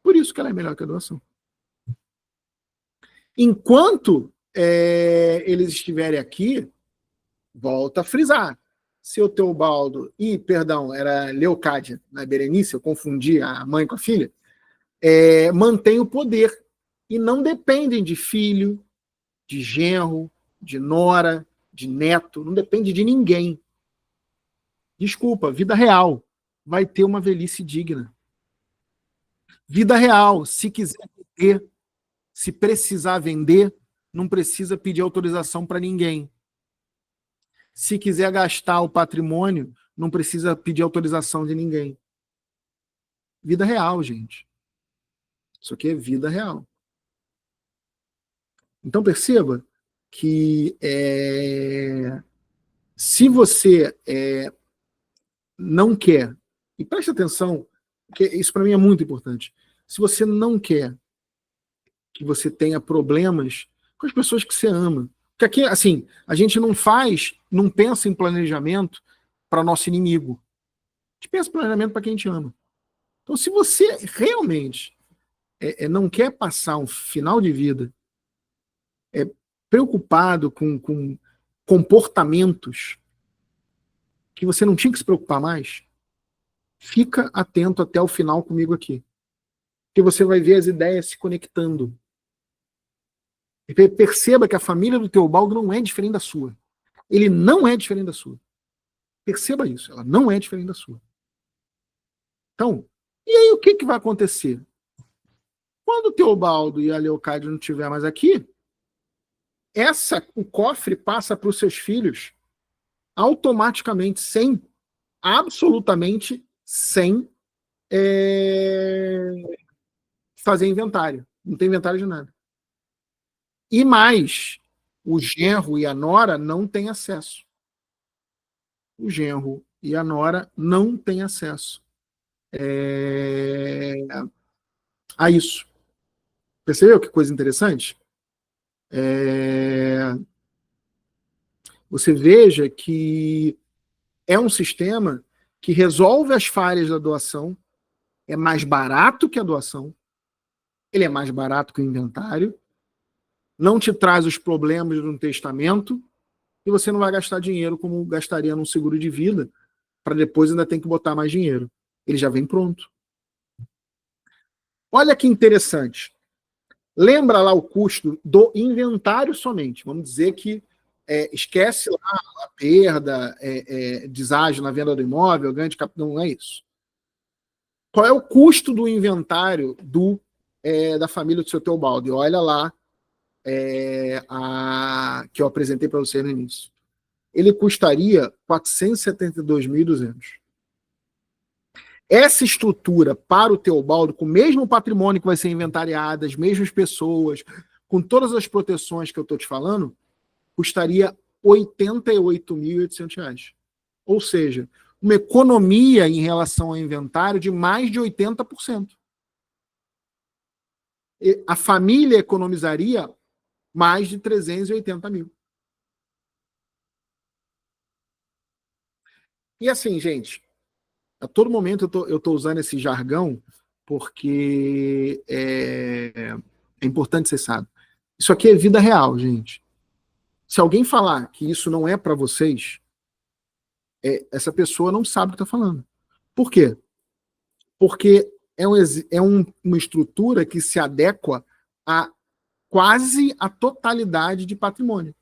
Por isso que ela é melhor que a doação. Enquanto eles estiverem aqui, volta a frisar. Seu Teobaldo era Leocádia, na Berenice, eu confundi a mãe com a filha, mantém o poder e não dependem de filho, de genro, de nora, de neto, não depende de ninguém. Desculpa, vida real, vai ter uma velhice digna. Vida real, se quiser vender, se precisar vender, não precisa pedir autorização para ninguém. Se quiser gastar o patrimônio, não precisa pedir autorização de ninguém. Vida real, gente. Isso aqui é vida real. Então perceba que se você não quer, e preste atenção, porque isso para mim é muito importante, se você não quer que você tenha problemas com as pessoas que você ama, porque aqui, assim, a gente não pensa em planejamento para nosso inimigo. A gente pensa em planejamento para quem a gente ama. Então, se você realmente não quer passar um final de vida preocupado com comportamentos que você não tinha que se preocupar mais, fica atento até o final comigo aqui. Que você vai ver as ideias se conectando. E perceba que a família do Teobaldo não é diferente da sua. Ele não é diferente da sua. Perceba isso, ela não é diferente da sua. Então, e aí o que vai acontecer? Quando o Teobaldo e a Leocádia não estiver mais aqui, o cofre passa para os seus filhos automaticamente, absolutamente sem fazer inventário. Não tem inventário de nada. E mais, o genro e a nora não têm acesso. O genro e a nora não têm acesso a isso. Percebeu que coisa interessante? Você veja que é um sistema que resolve as falhas da doação, é mais barato que a doação, ele é mais barato que o inventário, não te traz os problemas de um testamento, e você não vai gastar dinheiro como gastaria num seguro de vida, para depois ainda ter que botar mais dinheiro. Ele já vem pronto. Olha que interessante. Lembra lá o custo do inventário somente. Vamos dizer que esquece lá a perda, deságio na venda do imóvel, ganho de capital, não é isso. Qual é o custo do inventário da família do seu Teobaldo? E olha lá que eu apresentei para você no início. Ele custaria 472.200. Essa estrutura para o Teobaldo, com o mesmo patrimônio que vai ser inventariado, as mesmas pessoas, com todas as proteções que eu estou te falando, custaria R$ 88.800. Ou seja, uma economia em relação ao inventário de mais de 80%. A família economizaria mais de 380 mil. E assim, gente, a todo momento eu estou usando esse jargão porque é importante ser sábio. Isso aqui é vida real, gente. Se alguém falar que isso não é para vocês, essa pessoa não sabe o que está falando. Por quê? Porque uma estrutura que se adequa a quase a totalidade de patrimônio.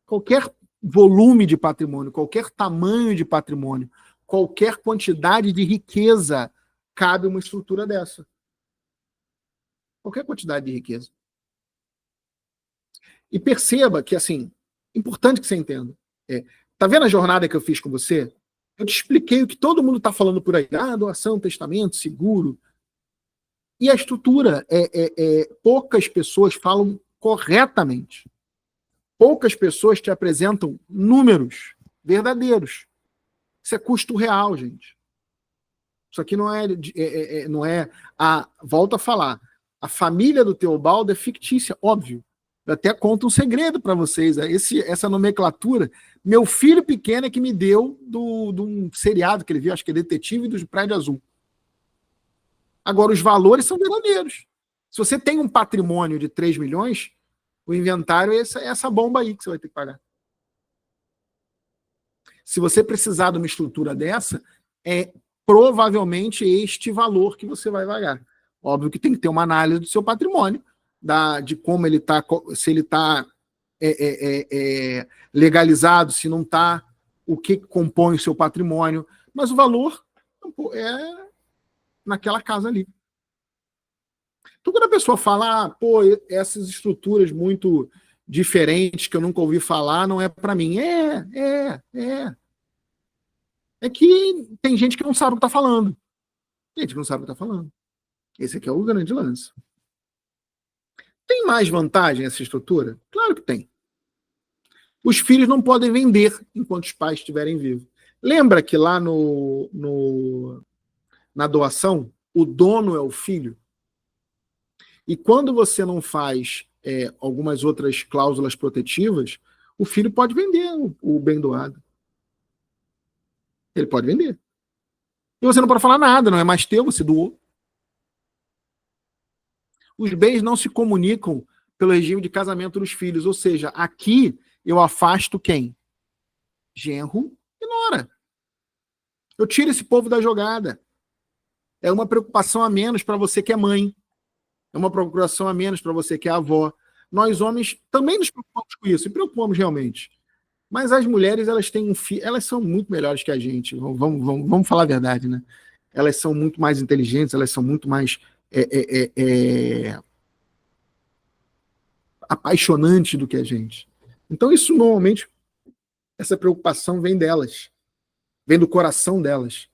Qualquer volume de patrimônio, qualquer tamanho de patrimônio, qualquer quantidade de riqueza, cabe uma estrutura dessa. Qualquer quantidade de riqueza. E perceba que, assim, importante que você entenda. Tá vendo a jornada que eu fiz com você? Eu te expliquei o que todo mundo está falando por aí. Doação, testamento, seguro. E a estrutura, poucas pessoas falam corretamente. Poucas pessoas te apresentam números verdadeiros. Isso é custo real, gente. Isso aqui não é volto a falar. A família do Teobaldo é fictícia, óbvio. Eu até conto um segredo para vocês. Essa nomenclatura, meu filho pequeno é que me deu de um seriado que ele viu, acho que é Detetive do Prédio Azul. Agora, os valores são verdadeiros. Se você tem um patrimônio de 3 milhões, o inventário é essa bomba aí que você vai ter que pagar. Se você precisar de uma estrutura dessa, é provavelmente este valor que você vai pagar. Óbvio que tem que ter uma análise do seu patrimônio, de como ele está, se ele está legalizado, se não está, o que compõe o seu patrimônio, mas o valor é naquela casa ali. Então, quando a pessoa fala, essas estruturas muito diferentes que eu nunca ouvi falar, não é para mim. É que tem gente que não sabe o que está falando. Gente que não sabe o que está falando. Esse aqui é o grande lance. Tem mais vantagem essa estrutura? Claro que tem. Os filhos não podem vender enquanto os pais estiverem vivos. Lembra que lá na doação, o dono é o filho? E quando você não faz algumas outras cláusulas protetivas, o filho pode vender o bem doado. Ele pode vender. E você não pode falar nada, não é mais teu, você doou. Os bens não se comunicam pelo regime de casamento dos filhos. Ou seja, aqui eu afasto quem? Genro e nora. Eu tiro esse povo da jogada. É uma preocupação a menos para você que é mãe. É uma preocupação a menos para você que é avó. Nós homens também nos preocupamos com isso, e preocupamos realmente. Mas as mulheres, elas têm elas são muito melhores que a gente. Vamos falar a verdade, né? Elas são muito mais inteligentes, elas são muito mais apaixonantes do que a gente. Então, isso normalmente, essa preocupação vem delas, vem do coração delas.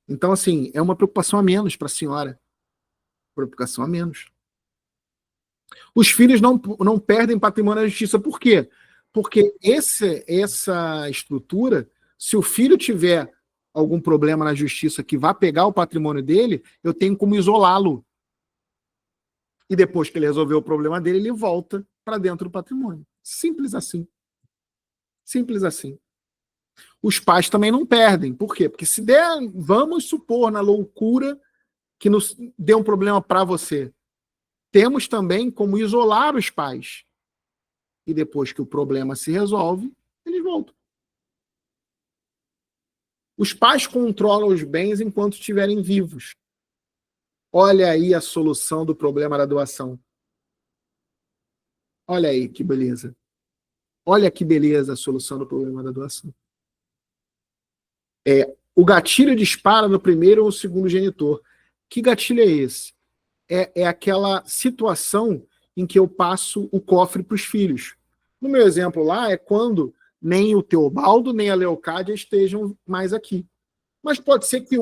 Então, assim, é uma preocupação a menos para a senhora. Preocupação a menos. Os filhos não perdem patrimônio na justiça. Por quê? Porque essa estrutura, se o filho tiver algum problema na justiça que vá pegar o patrimônio dele, eu tenho como isolá-lo. E depois que ele resolver o problema dele, ele volta para dentro do patrimônio. Simples assim. Simples assim. Os pais também não perdem. Por quê? Porque se der, vamos supor, na loucura, que nos dê um problema para você, temos também como isolar os pais. E depois que o problema se resolve, eles voltam. Os pais controlam os bens enquanto estiverem vivos. Olha aí a solução do problema da doação. Olha aí que beleza. Olha que beleza a solução do problema da doação. O gatilho dispara no primeiro ou segundo genitor. Que gatilho é esse? É aquela situação em que eu passo o cofre para os filhos. No meu exemplo lá, é quando nem o Teobaldo, nem a Leocádia estejam mais aqui. Mas pode ser que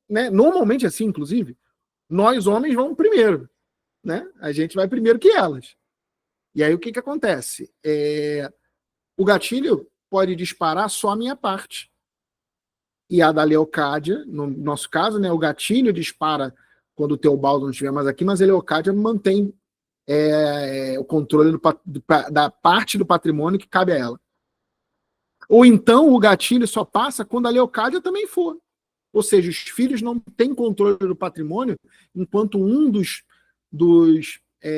né, normalmente assim, inclusive, nós homens vamos primeiro. Né? A gente vai primeiro que elas. E aí o que acontece? O gatilho pode disparar só a minha parte. E a da Leocádia, no nosso caso, né, o gatilho dispara quando o Teobaldo não estiver mais aqui, mas a Leocádia mantém o controle da parte do patrimônio que cabe a ela. Ou então o gatilho só passa quando a Leocádia também for. Ou seja, os filhos não têm controle do patrimônio enquanto um dos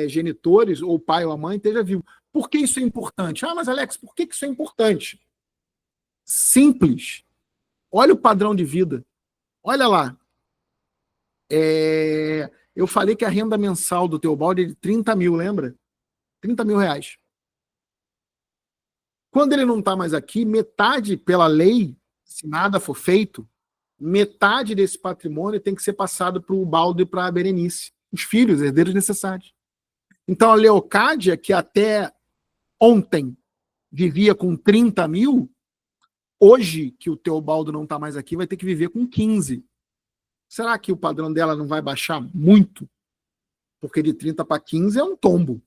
genitores, ou o pai ou a mãe, esteja vivo. Por que isso é importante? Mas Alex, por que isso é importante? Simples. Olha o padrão de vida. Olha lá. Eu falei que a renda mensal do Teobaldo é de 30 mil, lembra? 30 mil reais. Quando ele não está mais aqui, metade, pela lei, se nada for feito, metade desse patrimônio tem que ser passado para o Baldo e para a Berenice, os filhos, herdeiros necessários. Então a Leocádia, que até ontem vivia com 30 mil, hoje que o Teobaldo não está mais aqui, vai ter que viver com 15. Será que o padrão dela não vai baixar muito? Porque de 30 para 15 é um tombo,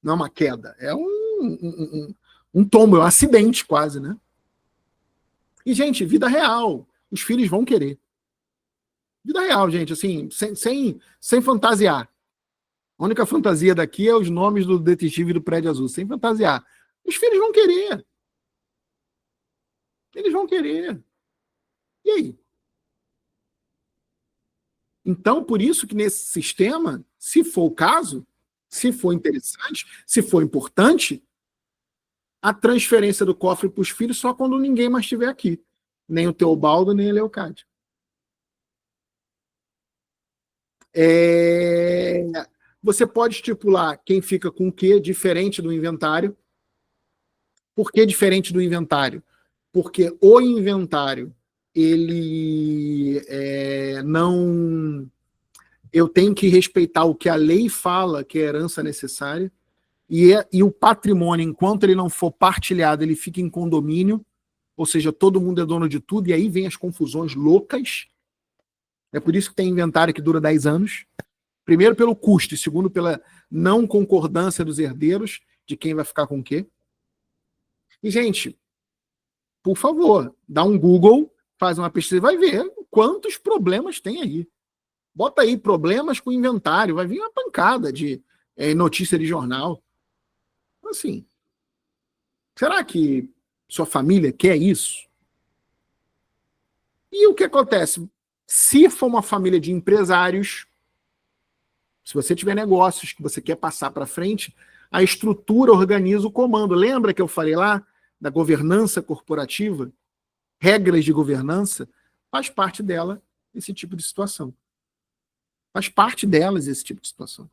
não é uma queda, é um tombo, é um acidente quase, né? E, gente, vida real, os filhos vão querer. Vida real, gente, assim, sem fantasiar. A única fantasia daqui é os nomes do detetive do Prédio Azul, sem fantasiar. Os filhos vão querer. Eles vão querer. E aí? Então, por isso que nesse sistema, se for o caso, se for interessante, se for importante, a transferência do cofre para os filhos só quando ninguém mais estiver aqui. Nem o Teobaldo, nem a Leocádia. Você pode estipular quem fica com o quê, diferente do inventário. Por que diferente do inventário? Porque o inventário, ele não... Eu tenho que respeitar o que a lei fala que é herança necessária, e o patrimônio, enquanto ele não for partilhado, ele fica em condomínio, ou seja, todo mundo é dono de tudo, e aí vem as confusões loucas. É por isso que tem inventário que dura 10 anos. Primeiro pelo custo, e segundo pela não concordância dos herdeiros de quem vai ficar com o quê. E, gente, por favor, dá um Google, faz uma pesquisa e vai ver quantos problemas tem aí. Bota aí problemas com inventário, vai vir uma pancada de notícia de jornal. Assim, será que sua família quer isso? E o que acontece? Se for uma família de empresários, Se você tiver negócios que você quer passar para frente, a estrutura organiza o comando. Lembra que eu falei lá da governança corporativa? Regras de governança? Faz parte dela esse tipo de situação. Faz parte delas esse tipo de situação.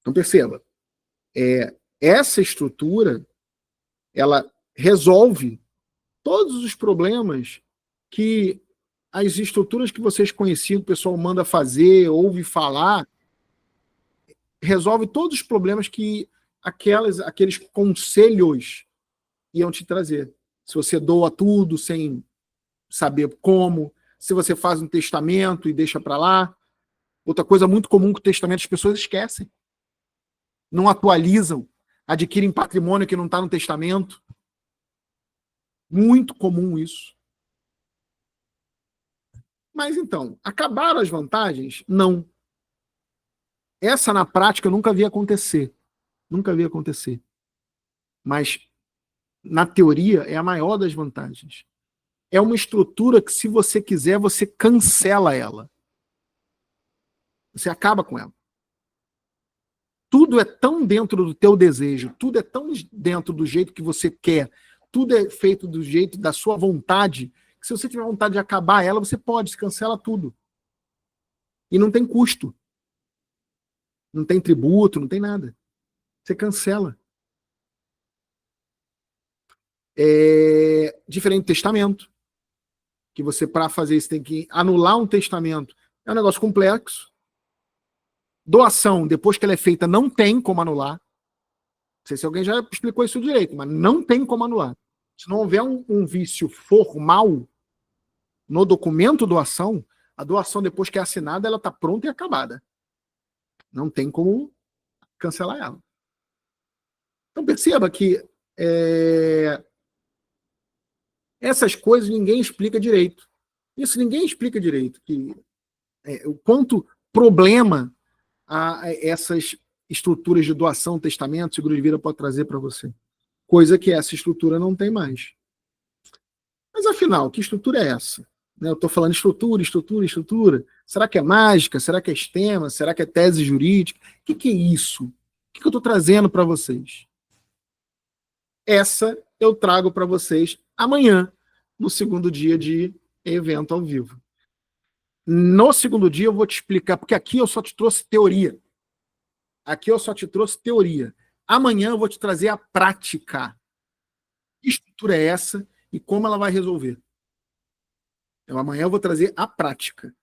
Então, perceba, essa estrutura, ela resolve todos os problemas que as estruturas que vocês conheciam, o pessoal manda fazer, ouve falar, resolve todos os problemas que aqueles conselhos iam te trazer. Se você doa tudo sem saber como, se você faz um testamento e deixa para lá. Outra coisa muito comum que o testamento as pessoas esquecem. Não atualizam, adquirem patrimônio que não está no testamento. Muito comum isso. Mas então, acabaram as vantagens? Não. Essa na prática eu nunca vi acontecer. Nunca vi acontecer. Mas na teoria é a maior das vantagens. É uma estrutura que, se você quiser, você cancela ela. Você acaba com ela. Tudo é tão dentro do teu desejo, tudo é tão dentro do jeito que você quer, tudo é feito do jeito da sua vontade, que se você tiver vontade de acabar ela, você pode, se cancela tudo. E não tem custo. Não tem tributo, não tem nada. Você cancela. Diferente do testamento, que você, para fazer isso, tem que anular um testamento. É um negócio complexo. Doação, depois que ela é feita, não tem como anular. Não sei se alguém já explicou isso direito, mas não tem como anular. Se não houver um vício formal no documento doação, a doação, depois que é assinada, ela está pronta e acabada. Não tem como cancelar ela. Então perceba que essas coisas ninguém explica direito. Isso ninguém explica direito. O quanto problema essas estruturas de doação, testamento, seguro de vida pode trazer para você. Coisa que essa estrutura não tem mais. Mas afinal, que estrutura é essa? Eu estou falando estrutura. Será que é mágica? Será que é sistema? Será que é tese jurídica? O que é isso? O que eu estou trazendo para vocês? Essa eu trago para vocês amanhã, no segundo dia de evento ao vivo. No segundo dia eu vou te explicar, porque aqui eu só te trouxe teoria. Amanhã eu vou te trazer a prática. Que estrutura é essa e como ela vai resolver? Então, amanhã eu vou trazer a prática.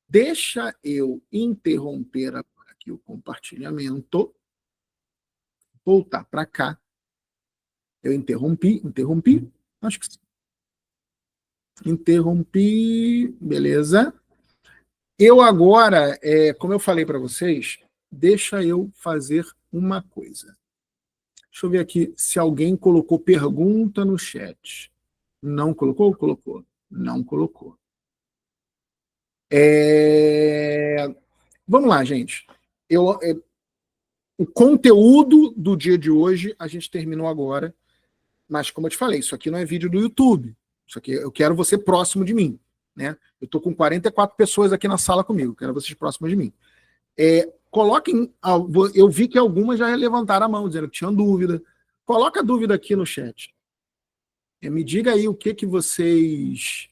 Deixa eu interromper aqui o compartilhamento. Voltar para cá. Eu interrompi. Acho que sim. Interrompi. Beleza. Eu agora, como eu falei para vocês, deixa eu fazer uma coisa. Deixa eu ver aqui se alguém colocou pergunta no chat. Não colocou? Colocou. Não colocou. Vamos lá, gente. O conteúdo do dia de hoje a gente terminou agora, mas como eu te falei, isso aqui não é vídeo do YouTube. Isso aqui eu quero você próximo de mim, né? Eu estou com 44 pessoas aqui na sala comigo, quero vocês próximos de mim. Coloquem, eu vi que algumas já levantaram a mão, dizendo que tinham dúvida. Coloca a dúvida aqui no chat. Me diga aí o que vocês...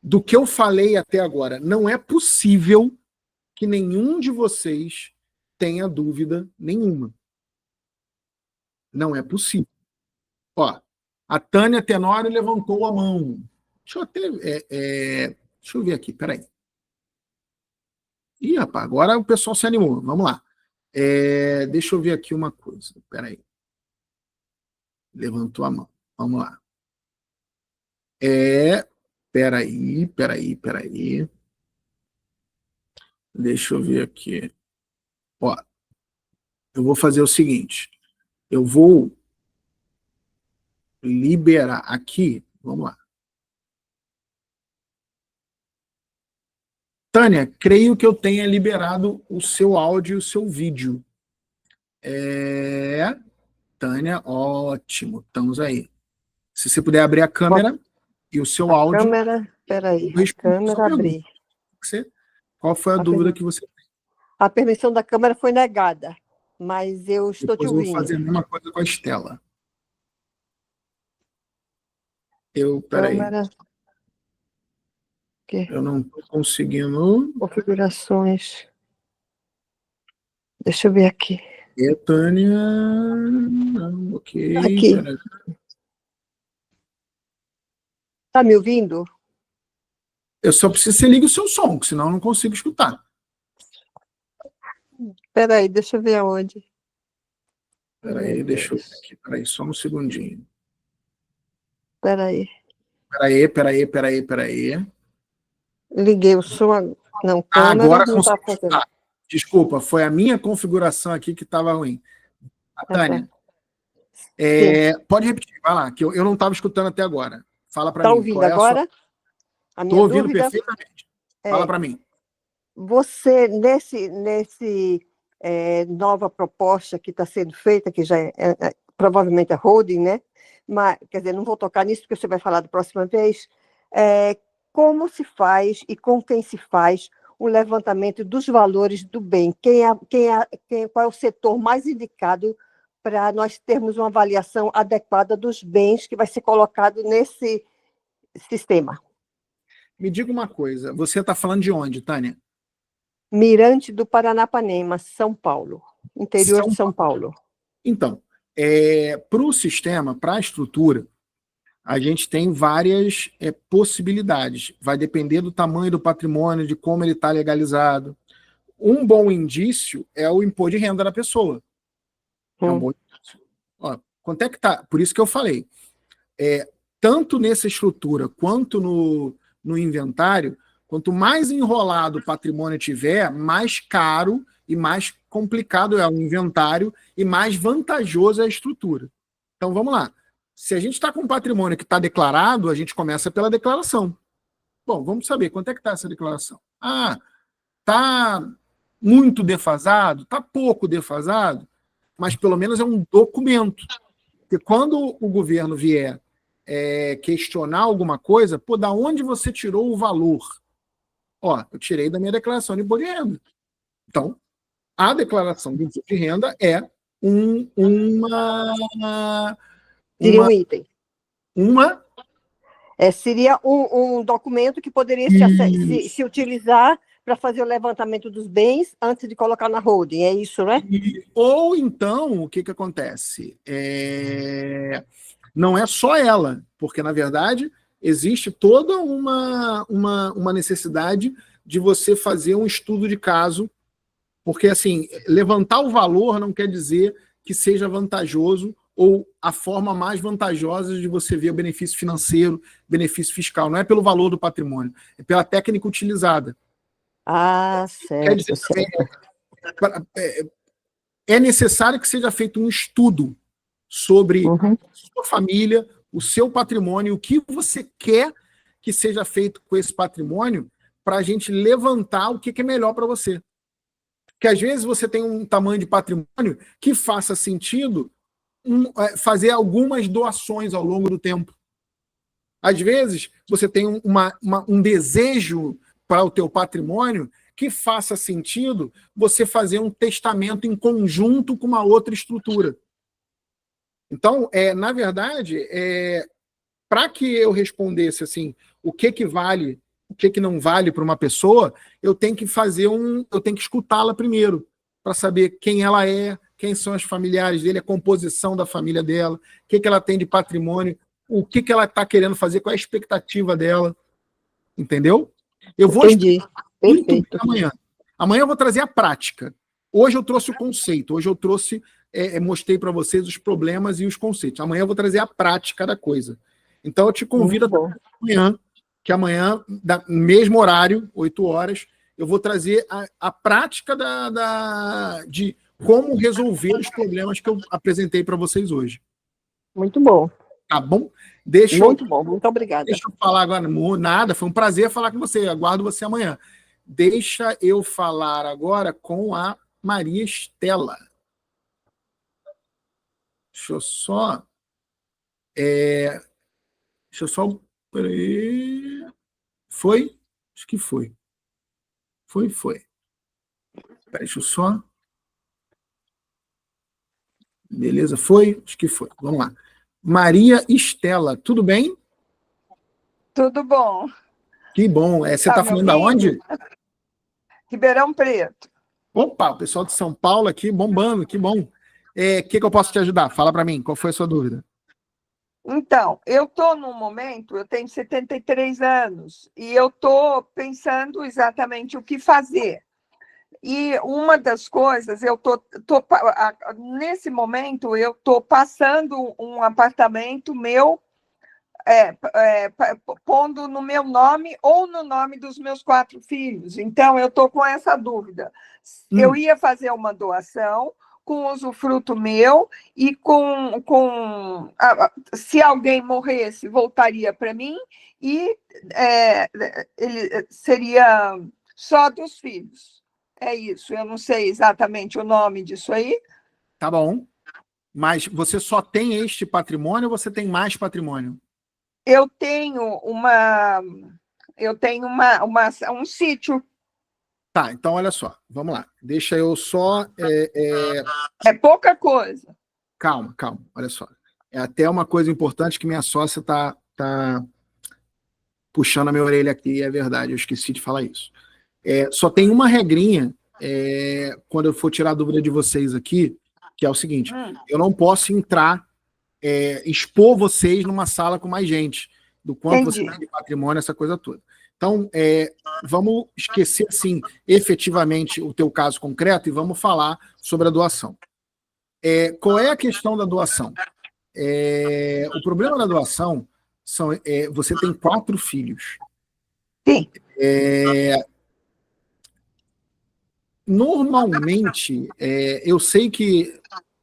do que eu falei até agora. Não é possível que nenhum de vocês tenha dúvida nenhuma. Não é possível. Ó, a Tânia Tenório levantou a mão. Deixa eu ver aqui, peraí. Ih, rapaz, agora o pessoal se animou. Vamos lá. Deixa eu ver aqui uma coisa. Peraí. Levantou a mão. Vamos lá. Peraí. Deixa eu ver aqui. Ó, eu vou fazer o seguinte. Eu vou liberar aqui. Vamos lá. Tânia, creio que eu tenha liberado o seu áudio e o seu vídeo. Tânia, ótimo. Estamos aí. Se você puder abrir a câmera e o seu áudio. Câmera, peraí. Câmera abrir. Qual foi a dúvida que você tem? A permissão da Câmara foi negada, mas eu estou te Depois eu vou ouvindo. fazer a mesma coisa com a Estela. Peraí, Câmara, que? eu não estou conseguindo. Configurações. Deixa eu ver aqui. Tânia. Não, ok, Aqui. peraí. Está me ouvindo? Eu só preciso que você ligue o seu som, senão eu não consigo escutar. Espera aí, deixa eu ver aonde. Peraí, deixa eu ver aqui. Peraí, só um segundinho. Espera aí. Peraí. Liguei o som. Não, câmera Agora não está consegui fazendo. escutar. Desculpa, foi a minha configuração aqui que estava ruim. Tânia, pode repetir, vai lá, que eu não estava escutando até agora. Fala para Está mim, ouvindo qual é a sua... agora? A minha Estou ouvindo dúvida perfeitamente. Fala para mim. Você, nesse nova proposta que está sendo feita, que já provavelmente é holding, né? Mas, quer dizer, não vou tocar nisso porque você vai falar da próxima vez. Como se faz e com quem se faz o levantamento dos valores do bem? Qual é o setor mais indicado para nós termos uma avaliação adequada dos bens que vai ser colocado nesse sistema? Me diga uma coisa, você está falando de onde, Tânia? Mirante do Paranapanema, São Paulo, interior de São Paulo. Então, para o sistema, para a estrutura, a gente tem várias possibilidades. Vai depender do tamanho do patrimônio, de como ele está legalizado. Um bom indício é o imposto de renda da pessoa. É um bom indício. Ó, quanto é que tá? Por isso que eu falei. Tanto nessa estrutura quanto no inventário, quanto mais enrolado o patrimônio tiver, mais caro e mais complicado é o inventário e mais vantajoso é a estrutura. Então vamos lá. Se a gente está com um patrimônio que está declarado, a gente começa pela declaração. Bom, vamos saber quanto é que está essa declaração. Está muito defasado, está pouco defasado, mas pelo menos é um documento. Porque quando o governo vier questionar alguma coisa, da onde você tirou o valor? Eu tirei da minha declaração de imposto de renda. Então, a declaração de imposto de renda é Seria um item. Seria um documento que poderia se utilizar para fazer o levantamento dos bens antes de colocar na holding, é isso, né? Ou então, o que acontece? Não é só ela, porque, na verdade, existe toda uma necessidade de você fazer um estudo de caso, porque, assim, levantar o valor não quer dizer que seja vantajoso ou a forma mais vantajosa de você ver o benefício financeiro, benefício fiscal. Não é pelo valor do patrimônio, é pela técnica utilizada. Certo, quer dizer, é necessário que seja feito um estudo sobre a sua família, o seu patrimônio, o que você quer que seja feito com esse patrimônio para a gente levantar o que é melhor para você. Porque às vezes você tem um tamanho de patrimônio que faça sentido fazer algumas doações ao longo do tempo. Às vezes você tem um desejo para o teu patrimônio que faça sentido você fazer um testamento em conjunto com uma outra estrutura. Então, na verdade, para que eu respondesse assim, o que vale, o que não vale para uma pessoa, eu tenho que eu tenho que escutá-la primeiro, para saber quem ela é, quem são os familiares dele, a composição da família dela, o que ela tem de patrimônio, o que ela está querendo fazer, qual é a expectativa dela, entendeu? Eu vou explicar muito bem amanhã. Amanhã eu vou trazer a prática. Hoje eu trouxe o conceito, hoje eu mostrei para vocês os problemas e os conceitos. Amanhã eu vou trazer a prática da coisa. Então eu te convido amanhã, que amanhã, no mesmo horário, 8 horas, eu vou trazer a prática de como resolver os problemas que eu apresentei para vocês hoje. Muito bom. Tá bom? Muito bom, muito obrigada. Deixa eu falar agora, nada, foi um prazer falar com você, aguardo você amanhã. Deixa eu falar agora com a Maria Estela. Deixa eu só... Peraí... Foi? Acho que foi. Foi. Espera, deixa eu só... Beleza, foi? Acho que foi. Vamos lá. Maria Estela, tudo bem? Tudo bom. Que bom. Você Tá está me falando da ouvindo? onde? Ribeirão Preto. Opa, o pessoal de São Paulo aqui bombando, que bom. O que eu posso te ajudar? Fala para mim, qual foi a sua dúvida? Então, eu estou num momento, eu tenho 73 anos, e eu estou pensando exatamente o que fazer. E uma das coisas, nesse momento, eu estou passando um apartamento meu, pondo no meu nome ou no nome dos meus 4 filhos. Então, eu estou com essa dúvida. Eu ia fazer uma doação com usufruto meu e se alguém morresse, voltaria para mim e ele seria só dos filhos. É isso, eu não sei exatamente o nome disso aí. Tá bom. Mas você só tem este patrimônio ou você tem mais patrimônio? Eu tenho um sítio. Tá, então olha só, vamos lá. Deixa eu só... É pouca coisa. Calma, olha só. É até uma coisa importante que minha sócia tá puxando a minha orelha aqui, é verdade, eu esqueci de falar isso. Só tem uma regrinha quando eu for tirar a dúvida de vocês aqui, que é o seguinte, eu não posso entrar, expor vocês numa sala com mais gente, do quanto Entendi. você tem de patrimônio, essa coisa toda. Então, vamos esquecer, assim, efetivamente o teu caso concreto e vamos falar sobre a doação. Qual é a questão da doação? O problema da doação você tem 4 filhos. Sim. Normalmente, eu sei que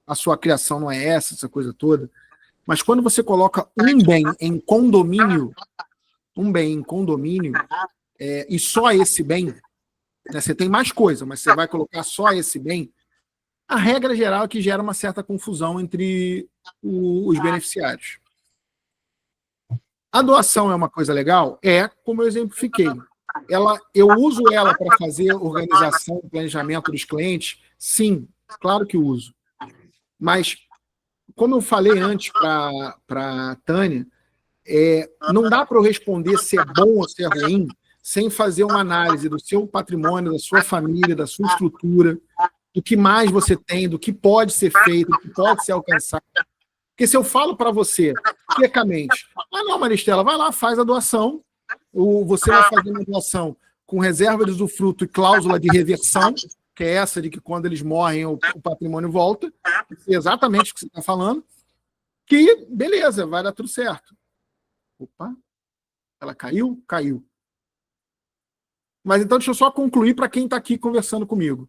a sua criação não é essa coisa toda, mas quando você coloca um bem em condomínio, e só esse bem, né, você tem mais coisa, mas você vai colocar só esse bem, a regra geral é que gera uma certa confusão entre os beneficiários. A doação é uma coisa legal? Como eu exemplifiquei. Eu uso ela para fazer organização, planejamento dos clientes? Sim, claro que uso. Mas, como eu falei antes para a Tânia, não dá para eu responder se é bom ou se é ruim sem fazer uma análise do seu patrimônio, da sua família, da sua estrutura, do que mais você tem, do que pode ser feito, do que pode ser alcançado. Porque se eu falo para você, secamente, não, Maristela, vai lá, faz a doação, você vai fazer uma doação com reserva de usufruto e cláusula de reversão, que é essa de que quando eles morrem o patrimônio volta, é exatamente o que você está falando, que beleza, vai dar tudo certo. Opa, ela caiu? Caiu. Mas então deixa eu só concluir para quem está aqui conversando comigo.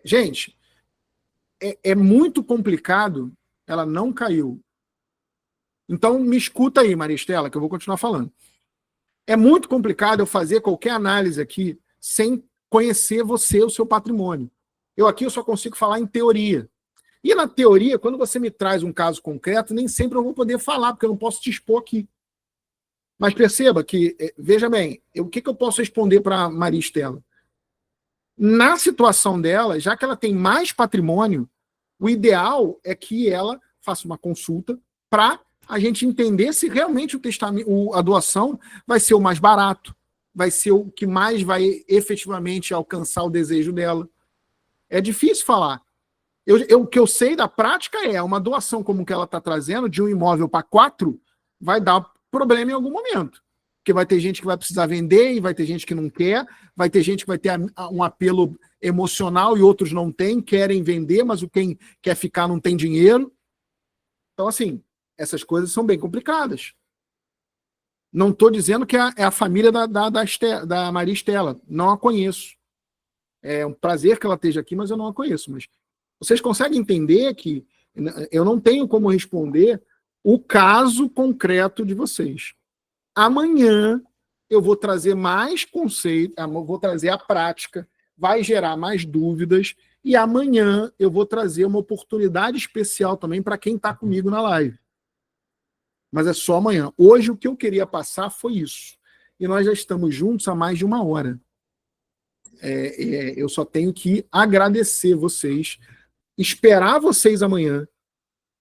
Gente, é muito complicado, ela não caiu. Então me escuta aí, Maristela, que eu vou continuar falando. É muito complicado eu fazer qualquer análise aqui sem conhecer você, o seu patrimônio. Eu só consigo falar em teoria. E na teoria, quando você me traz um caso concreto, nem sempre eu vou poder falar, porque eu não posso te expor aqui. Mas perceba que, veja bem, o que eu posso responder para a Maria Estela? Na situação dela, já que ela tem mais patrimônio, o ideal é que ela faça uma consulta para a gente entender se realmente a doação vai ser o mais barato, vai ser o que mais vai efetivamente alcançar o desejo dela. É difícil falar. O que eu sei da prática uma doação como que ela está trazendo, de um imóvel para 4, vai dar problema em algum momento. Porque vai ter gente que vai precisar vender e vai ter gente que não quer, vai ter gente que vai ter um apelo emocional e outros não têm, querem vender, mas quem quer ficar não tem dinheiro. Então, assim, essas coisas são bem complicadas. Não estou dizendo que é a família da Maria Estela. Não a conheço. É um prazer que ela esteja aqui, mas eu não a conheço. Mas vocês conseguem entender que eu não tenho como responder o caso concreto de vocês. Amanhã eu vou trazer mais conceito, vou trazer a prática, vai gerar mais dúvidas, e amanhã eu vou trazer uma oportunidade especial também para quem está comigo na live. Mas é só amanhã. Hoje o que eu queria passar foi isso. E nós já estamos juntos há mais de 1 hora. Eu só tenho que agradecer vocês, esperar vocês amanhã,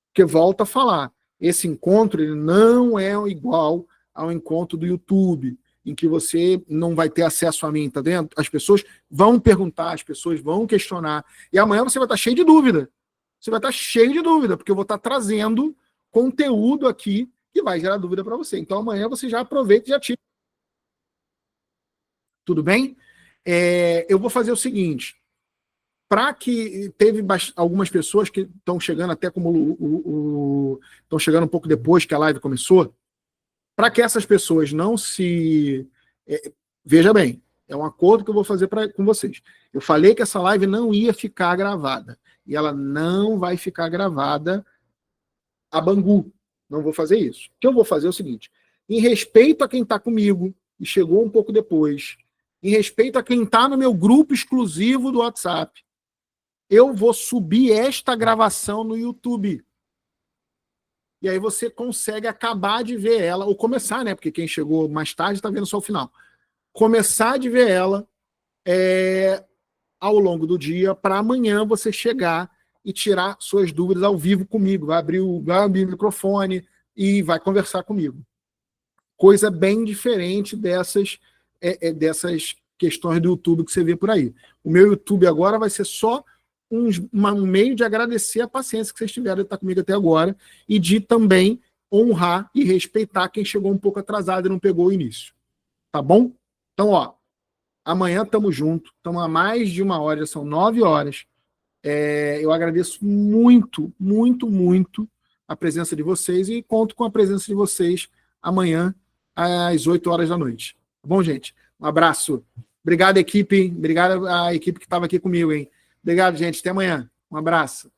porque volto a falar, esse encontro ele não é igual ao encontro do YouTube, em que você não vai ter acesso a mim, tá vendo? As pessoas vão perguntar, as pessoas vão questionar, e amanhã você vai estar cheio de dúvida. Você vai estar cheio de dúvida, porque eu vou estar trazendo conteúdo aqui que vai gerar dúvida para você. Então amanhã você já aproveita e já tira. Tudo bem? Eu vou fazer o seguinte, para que teve algumas pessoas que estão chegando até como estão chegando um pouco depois que a live começou, para que essas pessoas não se... veja bem, é um acordo que eu vou fazer com vocês. Eu falei que essa live não ia ficar gravada, e ela não vai ficar gravada a Bangu. Não vou fazer isso. O que eu vou fazer é o seguinte, em respeito a quem está comigo, e chegou um pouco depois, em respeito a quem está no meu grupo exclusivo do WhatsApp, eu vou subir esta gravação no YouTube. E aí você consegue acabar de ver ela, ou começar, né? Porque quem chegou mais tarde está vendo só o final. Começar de ver ela ao longo do dia, para amanhã você chegar e tirar suas dúvidas ao vivo comigo. Vai abrir o microfone e vai conversar comigo. Coisa bem diferente dessas questões do YouTube que você vê por aí. O meu YouTube agora vai ser só um meio de agradecer a paciência que vocês tiveram de estar comigo até agora e de também honrar e respeitar quem chegou um pouco atrasado e não pegou o início. Tá bom? Então, amanhã estamos juntos, estamos há mais de 1 hora, já são 9 horas. Eu agradeço muito, muito, muito a presença de vocês e conto com a presença de vocês amanhã às 8 horas da noite. Tá bom, gente? Um abraço. Obrigado, equipe. Obrigado à equipe que estava aqui comigo, hein? Obrigado, gente. Até amanhã. Um abraço.